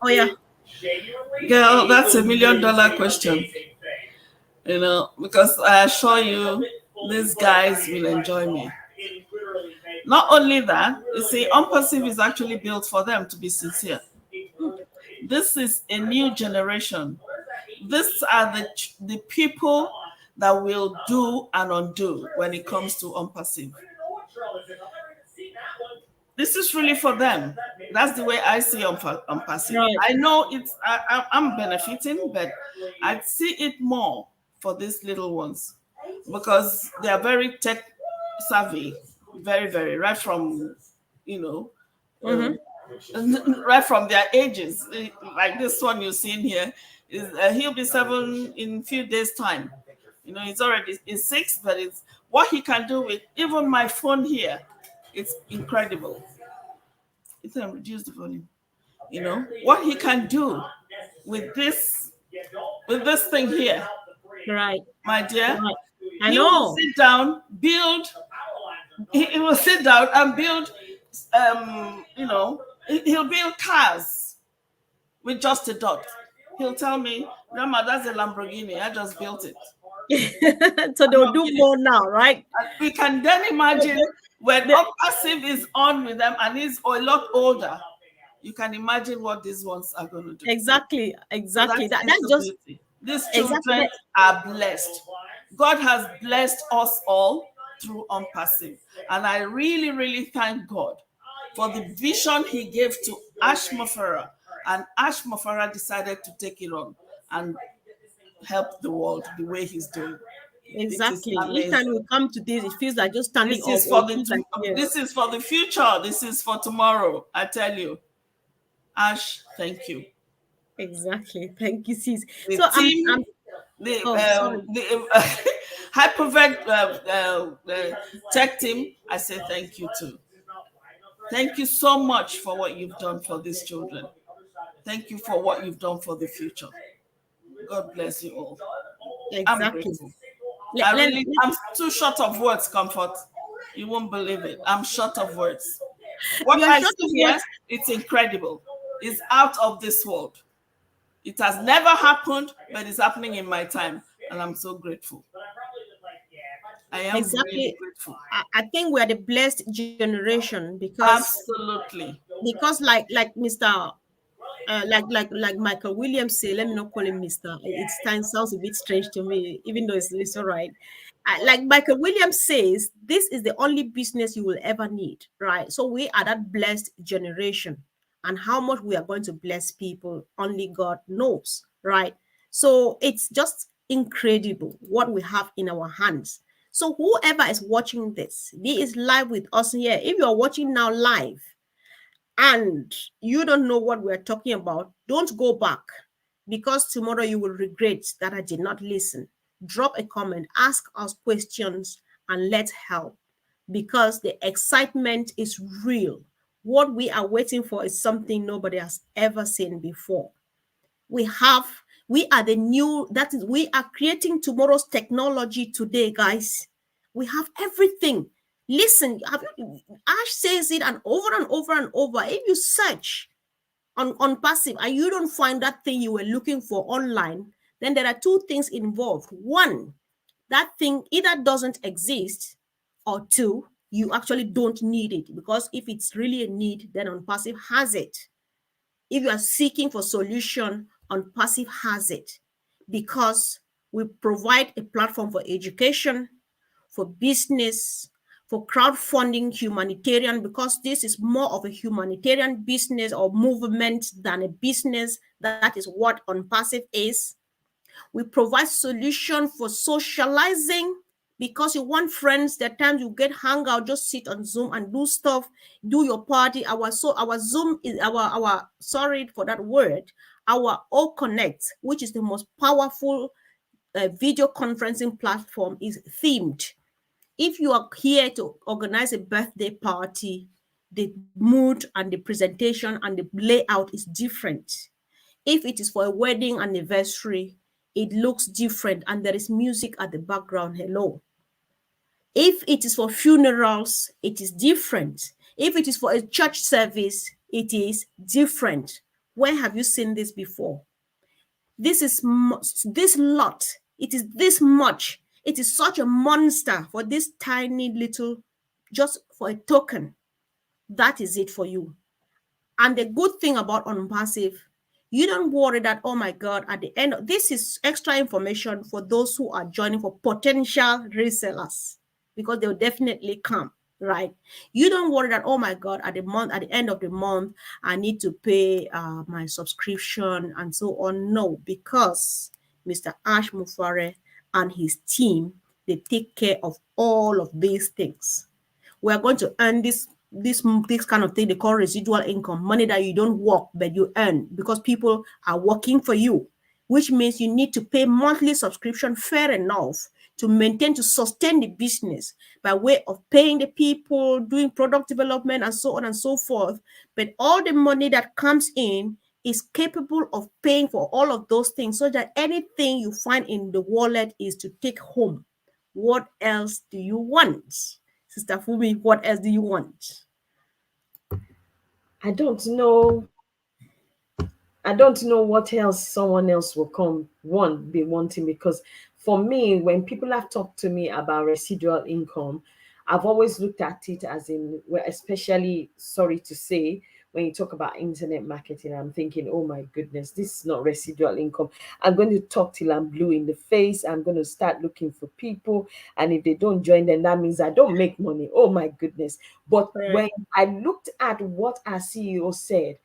Oh, yeah. Girl, that's $1 million question. Because I assure you, these guys will enjoy me. Not only that, you see, Unpassive is actually built for them, to be sincere. This is a new generation. These are the people that will do and undo when it comes to Unpassive. This is really for them. That's the way I see Unpassive. Right. I know I'm benefiting, but I see it more for these little ones because they are very tech savvy, very, very, right from, you know, right from their ages. Like this one you're seeing here, he'll be 7 in a few days' time. He's already in 6, but it's what he can do with even my phone here. It's incredible. It can reduce the volume. What he can do with this thing here, Right. my dear. Right. I He know. will sit down, build. He will sit down and build. He'll build cars with just a dot. He'll tell me, Grandma, that's a Lamborghini. I just built it. So they'll do more now, right? We can then imagine when Unpassive is on with them and he's a lot older. You can imagine what these ones are going to do. Exactly. So That's just beauty. These children are blessed. God has blessed us all through Unpassive. And I really, really thank God for the vision he gave to Ash Mufware. And Ash Mufware decided to take it on and help the world the way he's doing. exactly. Each time we come to this, it feels like just standing This up. this is for the future. This is for tomorrow. I tell you. Ash, thank you. Exactly. Thank you, sis. The So team, the Hypervec tech team, I say thank you to. Thank you so much for what you've done for these children. Thank you for what you've done for the future. God bless you all. I'm Exactly. grateful. Let, let, I'm too short of words, Comfort. You won't believe it. I'm short of words. What you're I short see of here, words. it's incredible. It's out of this world. It has never happened, but it's happening in my time. And I'm so grateful. I am really Exactly. grateful. I think we are the blessed generation Absolutely. like Mr. Like Michael Williams say, let me not call him Mister. It sounds a bit strange to me, even though it's all right. Like Michael Williams says, this is the only business you will ever need, right? So we are that blessed generation, and how much we are going to bless people, only God knows, right? So it's just incredible what we have in our hands. So whoever is watching this, this is live with us here. If you are watching now live, and you don't know what we're talking about, don't go back, because tomorrow you will regret that I did not listen. Drop a comment, ask us questions, and let's help, because the excitement is real. What we are waiting for is something nobody has ever seen before. We have, we are the new, that is, we are creating tomorrow's technology today, guys. We have everything. Listen, Ash says it and over and over and over. If you search on passive and you don't find that thing you were looking for online, then there are two things involved. One, that thing either doesn't exist, or two, you actually don't need it, because if it's really a need, then on passive has it. If you are seeking for solution, on passive has it, because we provide a platform for education, for business, for crowdfunding, humanitarian, because this is more of a humanitarian business or movement than a business. That is what on passive is. We provide solution for socializing, because you want friends. There are times you get hang out, just sit on Zoom and do stuff, do your party. Our Zoom is our sorry for that word, our O Connect, which is the most powerful video conferencing platform, is themed. If you are here to organize a birthday party, the mood and the presentation and the layout is different. If it is for a wedding anniversary, it looks different and there is music at the background. Hello. If it is for funerals, it is different. If it is for a church service, it is different. Where have you seen this before? This is this lot. It is this much. It is such a monster for this tiny little, just for a token. That is it for you. And the good thing about unpassive, you don't worry that, oh my God, at the end, this is extra information for those who are joining, for potential resellers, because they'll definitely come, right? You don't worry that, oh my God, at the end of the month, I need to pay my subscription and so on. No, because Mr. Ash Mufare and his team, they take care of all of these things. We are going to earn this kind of thing they call residual income, money that you don't work but you earn because people are working for you, which means you need to pay monthly subscription, fair enough, to maintain, to sustain the business by way of paying the people, doing product development and so on and so forth. But all the money that comes in is capable of paying for all of those things, so that anything you find in the wallet is to take home. What else do you want? Sister Fumi, what else do you want? I don't know. I don't know what else someone else will come one be wanting, because for me, when people have talked to me about residual income, I've always looked at it as in, well, especially sorry to say, when you talk about internet marketing, I'm thinking, oh my goodness, this is not residual income. I'm going to talk till I'm blue in the face. I'm going to start looking for people. And if they don't join, then that means I don't make money. Oh my goodness. But Correct. when I looked at what our CEO said,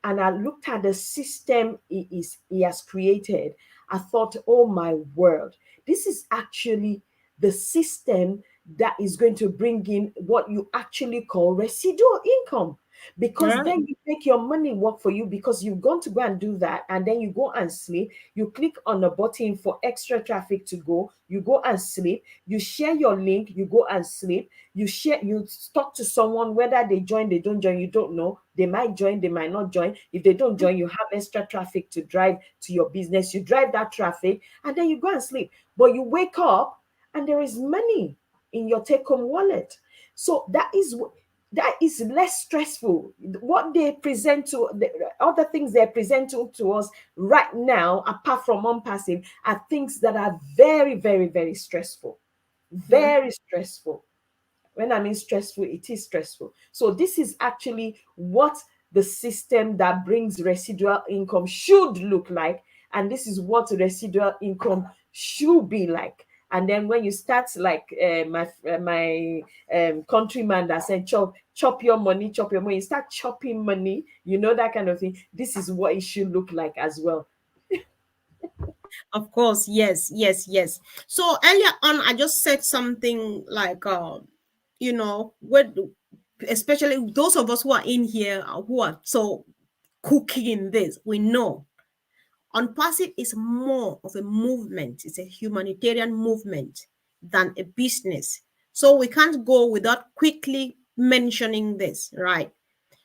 and I looked at the system he has created, I thought, oh my word, this is actually the system that is going to bring in what you actually call residual income. because Right. then you make your money work for you, because you're going to go and do that, and then you go and sleep. You click on a button for extra traffic to go, you go and sleep. You share your link, you go and sleep. You talk to someone, whether they join, they don't join, you don't know. They might join, they might not join. If they don't join, you have extra traffic to drive to your business. You drive that traffic, and then you go and sleep. But you wake up and there is money in your take home wallet. So that is less stressful. What they present to the other things they're presenting to us right now, apart from unpassive, are things that are very, very, very stressful. Yeah. Very stressful. When I mean stressful, it is stressful. So this is actually what the system that brings residual income should look like, and this is what residual income should be like. And then when you start, like my countryman that said, chop your money, chop your money. You start chopping money, that kind of thing. This is what it should look like as well. Of course, yes, yes, yes. So earlier on, I just said something like, what, especially those of us who are in here, who are so cooking in this, we know Unpassive is more of a movement. It's a humanitarian movement than a business. So we can't go without quickly mentioning this, right?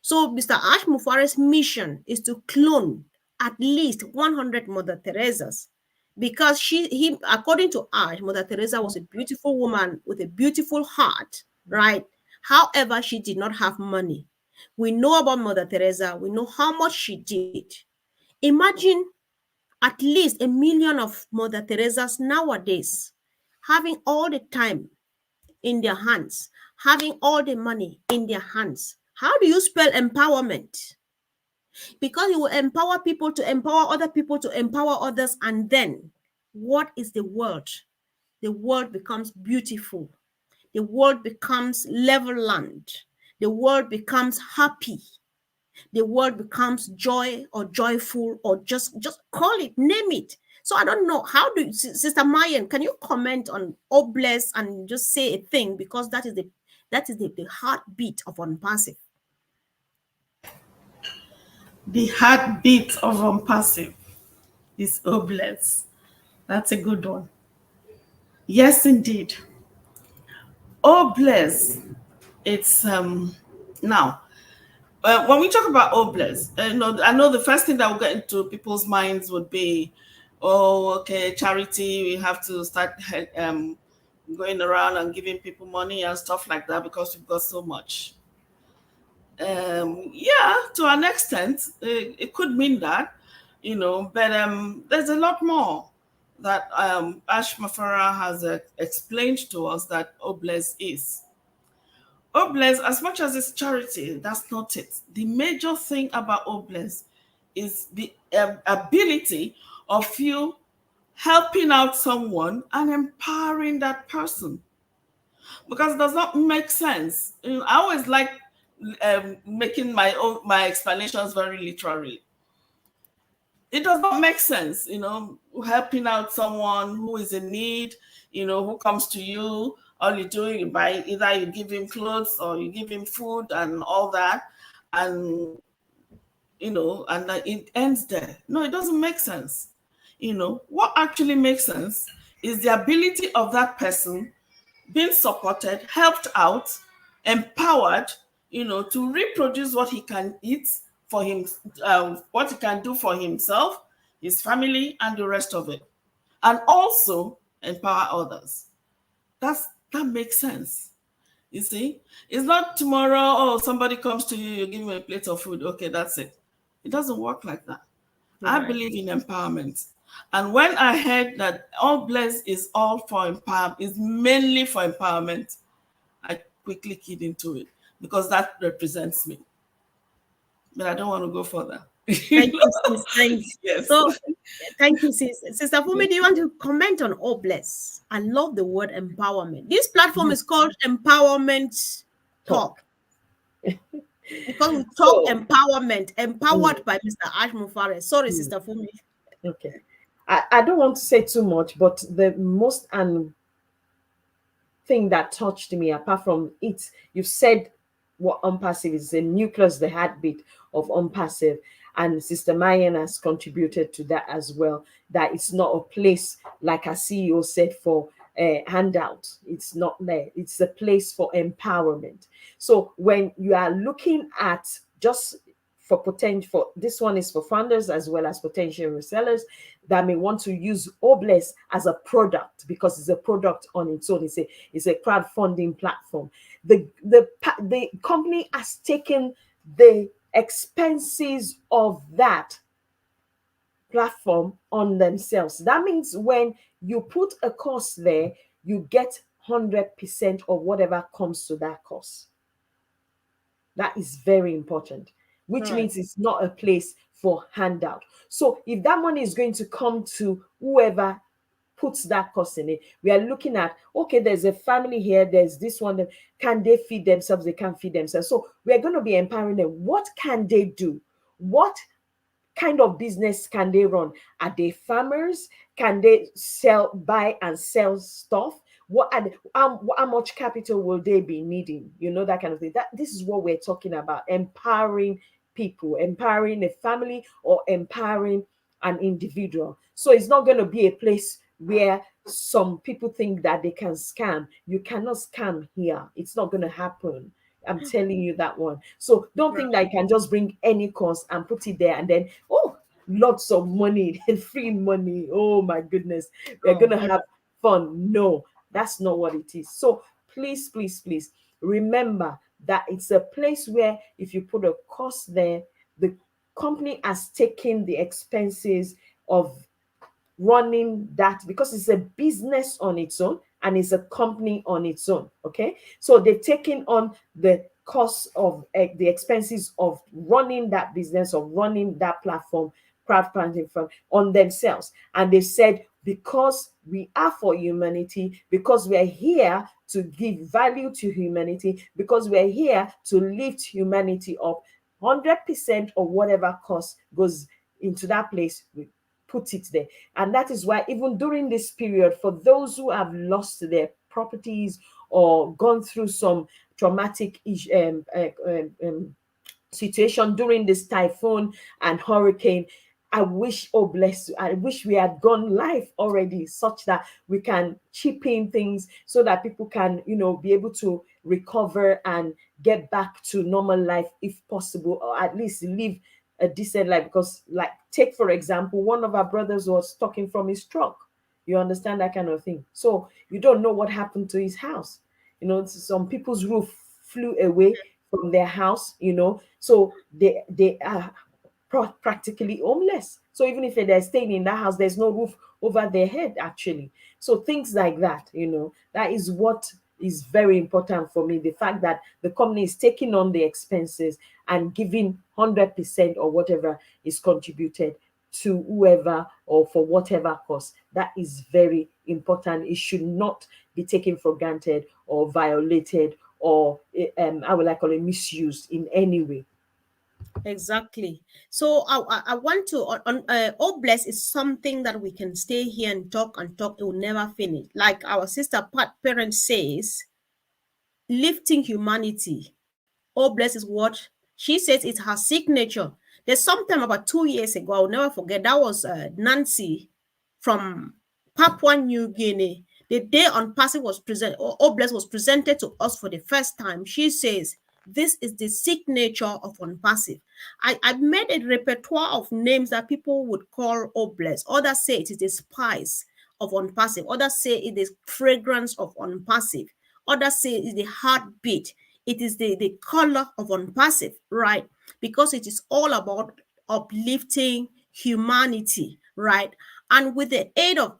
So Mr. Ash Mufare's mission is to clone at least 100 Mother Teresas because according to Ash, Mother Teresa was a beautiful woman with a beautiful heart, right? However, she did not have money. We know about Mother Teresa. We know how much she did. Imagine at least 1 million of Mother Teresa's nowadays having all the time in their hands, having all the money in their hands. How do you spell empowerment? Because you will empower people to empower other people to empower others, and then what is the world? The world becomes beautiful. The world becomes level land. The world becomes happy. The word becomes joy or joyful, or just call it, name it. So I don't know, how do Sister Mayan, can you comment on obless and just say a thing, because that is the heartbeat of Unpassive. The heartbeat of Unpassive is hopeless. That's a good one. Yes, indeed. Hopeless. It's now when we talk about hopeless, I know the first thing that will get into people's minds would be, oh, okay, charity. We have to start going around and giving people money and stuff like that because we've got so much. Yeah, to an extent, it could mean that, but there's a lot more that Ash Mafara has explained to us that Obles is. Obles, as much as it's charity, that's not it. The major thing about Obles is the ability of you helping out someone and empowering that person, because it does not make sense. I always like making my explanations very literally. It does not make sense, helping out someone who is in need, who comes to you. All you do, you buy, either you give him clothes or you give him food and all that, and and it ends there. No, it doesn't make sense. What actually makes sense is the ability of that person being supported, helped out, empowered, to reproduce what he can eat for him, what he can do for himself, his family, and the rest of it, and also empower others. That makes sense. You see, it's not tomorrow. Oh, somebody comes to you, you give him a plate of food. Okay, that's it. It doesn't work like that. I Right. believe in empowerment. And when I heard that all blessed is all for empowerment, is mainly for empowerment, I quickly keyed into it because that represents me. But I don't want to go further. Thank you, sis. Thanks. Yes. So thank you, sis. Sister Fumi, do you want to comment on obless? I love the word empowerment. This platform is called Empowerment Talk. Talk, because we talk So, empowerment, mm, empowered by Mr. Ash Mufare. Sorry, mm, Sister Fumi. okay. I don't want to say too much, but the most and thing that touched me, apart from it, you've said what unpassive is, the nucleus, the heartbeat of unpassive. And Sister Mayan has contributed to that as well. That it's not a place, like our CEO said, for handout. It's not there. It's a place for empowerment. So when you are looking at just for potential, for this one is for founders as well as potential resellers that may want to use Obless as a product, because it's a product on its own. It's a crowdfunding platform. The company has taken the expenses of that platform on themselves. That means when you put a cost there, you get 100% of whatever comes to that cost. That is very important, which Right. means it's not a place for handout. So if that money is going to come to whoever puts that cost in it, we are looking at, okay, there's a family here, there's this one, can they feed themselves? They can't feed themselves. So we're going to be empowering them. What can they do? What kind of business can they run? Are they farmers? Can they buy and sell stuff? What are how much capital will they be needing? You know, that kind of thing. That this is what we're talking about: empowering people, empowering a family, or empowering an individual. So it's not going to be a place where some people think that they can scam. You cannot scam here. It's not going to happen. I'm telling you that one. So don't think that you can just bring any cost and put it there and then, oh, lots of money and free money. Oh my goodness, we're Oh, gonna have fun. No, that's not what it is. So please, please, please remember that it's a place where if you put a cost there, the company has taken the expenses of running that, because it's a business on its own and it's a company on its own. Okay, so they've taken on the cost of the expenses of running that business, of running that platform, crowdfunding fund, on themselves, and they said, because we are for humanity, because we're here to give value to humanity, because we're here to lift humanity up, 100% of whatever cost goes into that place, we put it there. And that is why, even during this period, for those who have lost their properties or gone through some traumatic situation during this typhoon and hurricane, I wish, oh bless you, I wish we had gone live already, such that we can chip in things so that people can, be able to recover and get back to normal life if possible, or at least live a decent life. Because, like, take for example, one of our brothers was talking from his truck. You understand, that kind of thing. So you don't know what happened to his house. Some people's roof flew away from their house. So they are practically homeless. So even if they're staying in that house, there's no roof over their head, actually. So things like that, that is what is very important for me. The fact that the company is taking on the expenses and giving 100% or whatever is contributed to whoever or for whatever cost. That is very important. It should not be taken for granted or violated, or how will I call it, misused in any way. exactly. So I want to oh bless is something that we can stay here and talk and talk. It will never finish. Like our sister parent says, lifting humanity. Oh bless is what she says. It's her signature. There's sometime about 2 years ago. I'll never forget. That was Nancy from Papua New Guinea. The day on passive was presented, or Obless was presented to us for the first time. She says, this is the signature of unpassive. I've made a repertoire of names that people would call Obless. Others say it is the spice of unpassive. Others say it is fragrance of unpassive. Others say it is the heartbeat. It is the color of unpassive, right? Because it is all about uplifting humanity, right? And with the aid of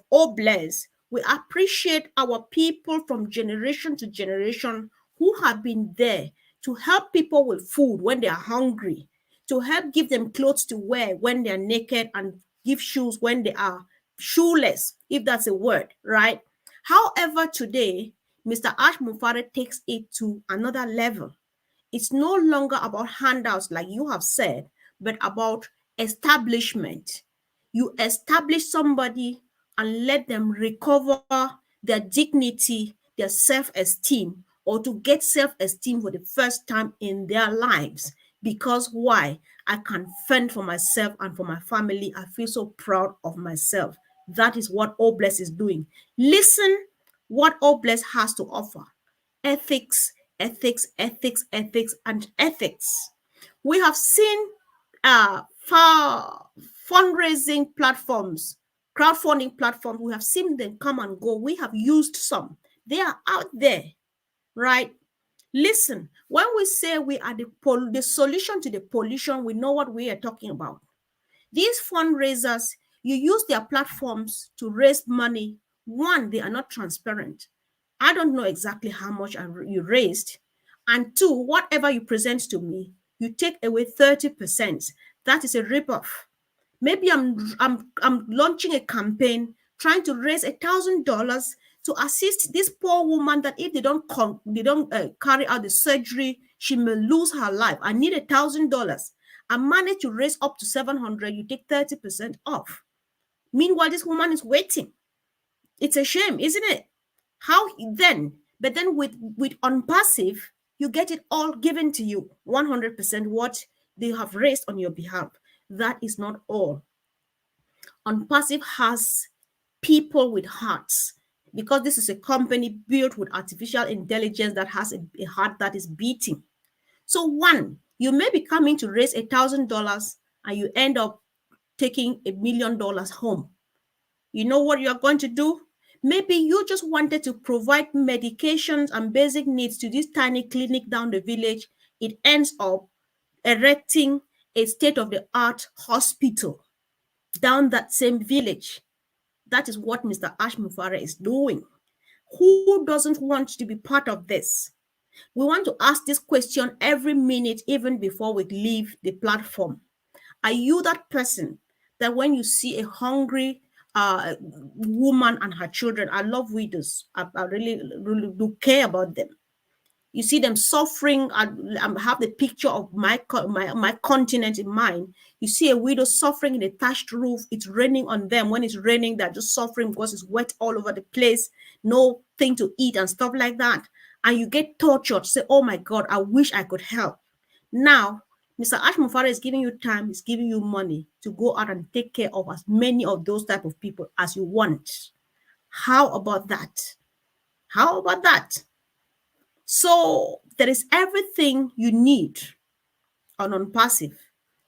Obless, we appreciate our people from generation to generation who have been there to help people with food when they are hungry, to help give them clothes to wear when they are naked, and give shoes when they are shoeless, if that's a word, right? However, today, Mr. Ash Mufare takes it to another level. It's no longer about handouts, like you have said, but about establishment. You establish somebody and let them recover their dignity, their self esteem, or to get self-esteem for the first time in their lives. Because why? I can fend for myself and for my family. I feel so proud of myself. That is what Obless is doing. Listen what Obless has to offer. Ethics, ethics, ethics, ethics, and ethics. We have seen far fundraising platforms, crowdfunding platforms. We have seen them come and go. We have used some. They are out there, right? Listen, when we say we are the solution to the pollution, we know what we are talking about. These fundraisers, you use their platforms to raise money. One, they are not transparent. I don't know exactly how much you raised. And two, whatever you present to me, you take away 30%. That is a ripoff. Maybe I'm launching a campaign trying to raise $1,000 to assist this poor woman that if they don't carry out the surgery, she may lose her life. I need $1,000. I manage to raise up to 700. You take 30% off. Meanwhile, this woman is waiting. It's a shame, isn't it? How then? But then with on passive, you get it all given to you, 100% what they have raised on your behalf. That is not all. On passive has people with hearts, because this is a company built with artificial intelligence that has a heart that is beating. So one, you may be coming to raise $1,000 and you end up taking $1,000,000 home. You know what you're going to do? Maybe you just wanted to provide medications and basic needs to this tiny clinic down the village. It ends up erecting a state-of-the-art hospital down that same village. That is what Mr. Ash Mufara is doing. Who doesn't want to be part of this? We want to ask this question every minute, even before we leave the platform. Are you that person that when you see a hungry woman and her children, I love widows, I really, really do care about them. You see them suffering. I have the picture of my continent in mind. You see a widow suffering in a thatched roof. It's raining on them. When it's raining, they're just suffering because it's wet all over the place. No thing to eat and stuff like that. And you get tortured. Say, oh my God, I wish I could help. Now, Mr. Ash Mufara is giving you time, he's giving you money to go out and take care of as many of those type of people as you want. How about that? How about that? So there is everything you need on passive.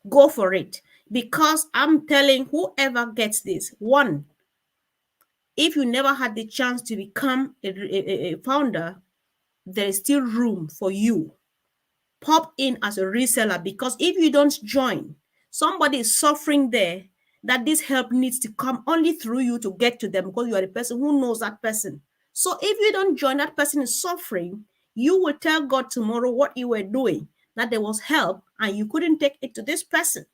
Go for it. Because I'm telling whoever gets this, one, if you never had the chance to become a founder, there is still room for you. Pop in as a reseller, because if you don't join, somebody is suffering there that this help needs to come only through you to get to them, because you are the person who knows that person. So if you don't join, that person is suffering. You will tell God tomorrow what you were doing, that there was help and you couldn't take it to this person.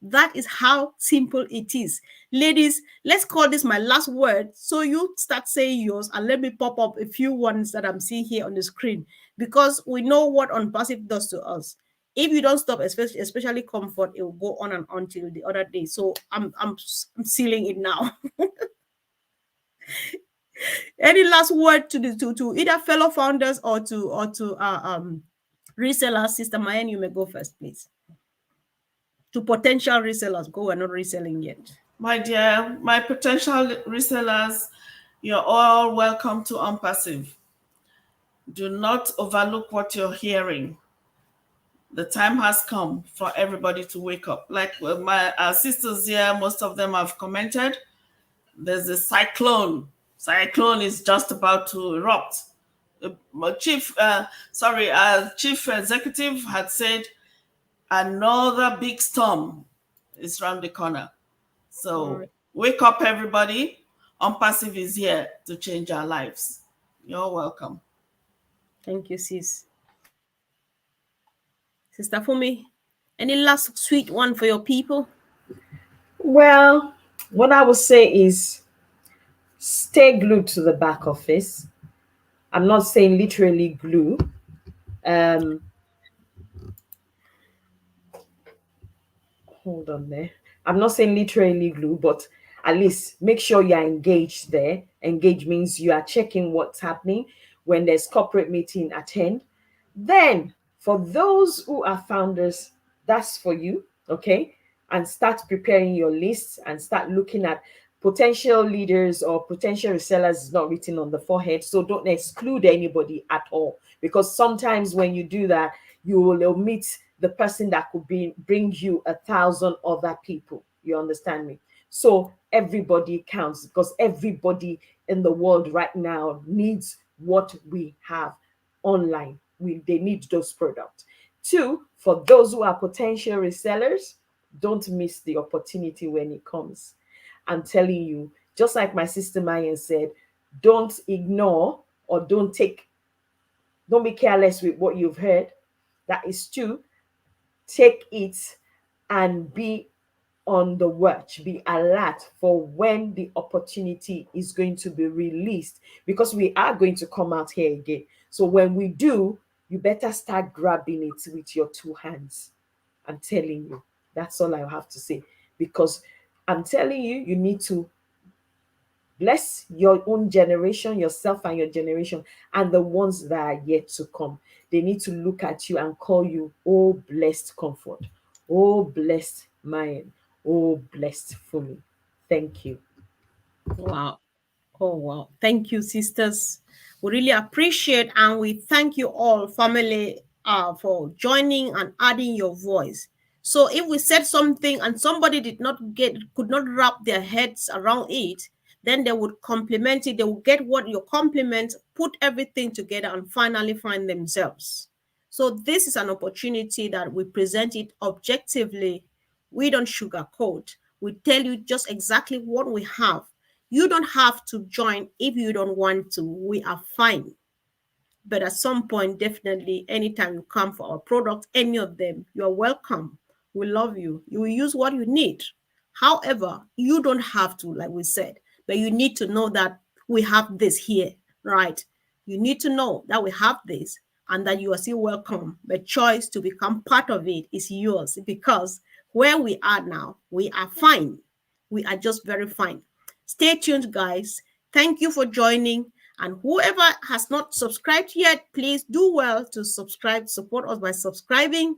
That is how simple it is. Ladies, let's call this my last word. So you start saying yours and let me pop up a few ones that I'm seeing here on the screen, because we know what unpassive does to us. If you don't stop, especially comfort, it will go on and on till the other day. So I'm sealing it now. Any last word to either fellow founders or to resellers? Sister Mayan, you may go first, please. To potential resellers, go, we're not reselling yet. My dear, my potential resellers, you're all welcome to Unpassive. Do not overlook what you're hearing. The time has come for everybody to wake up. Like my sisters here, most of them have commented. There's a cyclone. Cyclone is just about to erupt. My chief executive had said another big storm is around the corner. So wake up, everybody. Unpassive is here to change our lives. You're welcome. Thank you, sis. Sister Fumi, any last sweet one for your people? Well, what I would say is stay glued to the back office. I'm not saying literally glue. Hold on there. I'm not saying literally glue, but at least make sure you're engaged there. Engage means you are checking what's happening. When there's corporate meeting, attend. Then for those who are founders, that's for you, okay? And start preparing your lists and start looking at potential leaders or potential resellers. Is not written on the forehead, so don't exclude anybody at all, because sometimes when you do that, you will omit the person that could bring you 1,000 other people. You understand me? So everybody counts, because everybody in the world right now needs what we have online. They need those products. Two, for those who are potential resellers, don't miss the opportunity when it comes. I'm telling you, just like my sister Mayan said, don't ignore or don't be careless with what you've heard. That is true. Take it and be on the watch, be alert for when the opportunity is going to be released, because we are going to come out here again. So when we do, you better start grabbing it with your two hands. I'm telling you, that's all I have to say, because I'm telling you, you need to bless your own generation, yourself and your generation, and the ones that are yet to come. They need to look at you and call you, oh, blessed comfort, oh, blessed mind, oh, blessed for me. Thank you. Wow. Oh, wow. Thank you, sisters. We really appreciate, and we thank you all, family, for joining and adding your voice. So if we said something and somebody could not wrap their heads around it, then they would compliment it. They will get what your compliment, put everything together, and finally find themselves. So this is an opportunity that we present it objectively. We don't sugarcoat. We tell you just exactly what we have. You don't have to join if you don't want to. We are fine. But at some point, definitely, anytime you come for our product, any of them, you're welcome. We love you. You will use what you need. However, you don't have to, like we said, but you need to know that we have this here, right? You need to know that we have this and that you are still welcome. The choice to become part of it is yours, because where we are now, we are fine. We are just very fine. Stay tuned, guys. Thank you for joining. And whoever has not subscribed yet, please do well to subscribe. Support us by subscribing,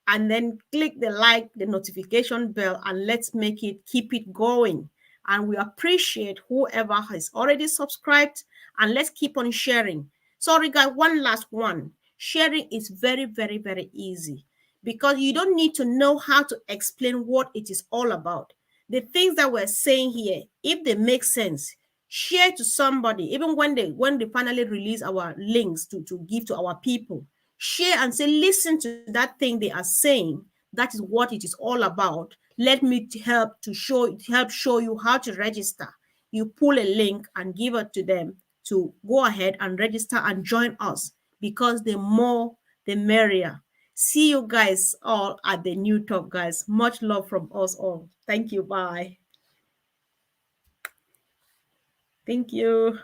and then click the like, the notification bell, and let's keep it going. And we appreciate whoever has already subscribed, and let's keep on sharing. Sorry, guys, one last one. Sharing is very, very, very easy, because you don't need to know how to explain what it is all about. The things that we're saying here, if they make sense, share to somebody. Even when they finally release our links to give to our people, share and say, listen to that thing they are saying. That is what it is all about. Let me help show you how to register. You pull a link and give it to them to go ahead and register and join us, because the more the merrier. See you guys all at the new talk, guys. Much love from us all. Thank you. Bye. Thank you.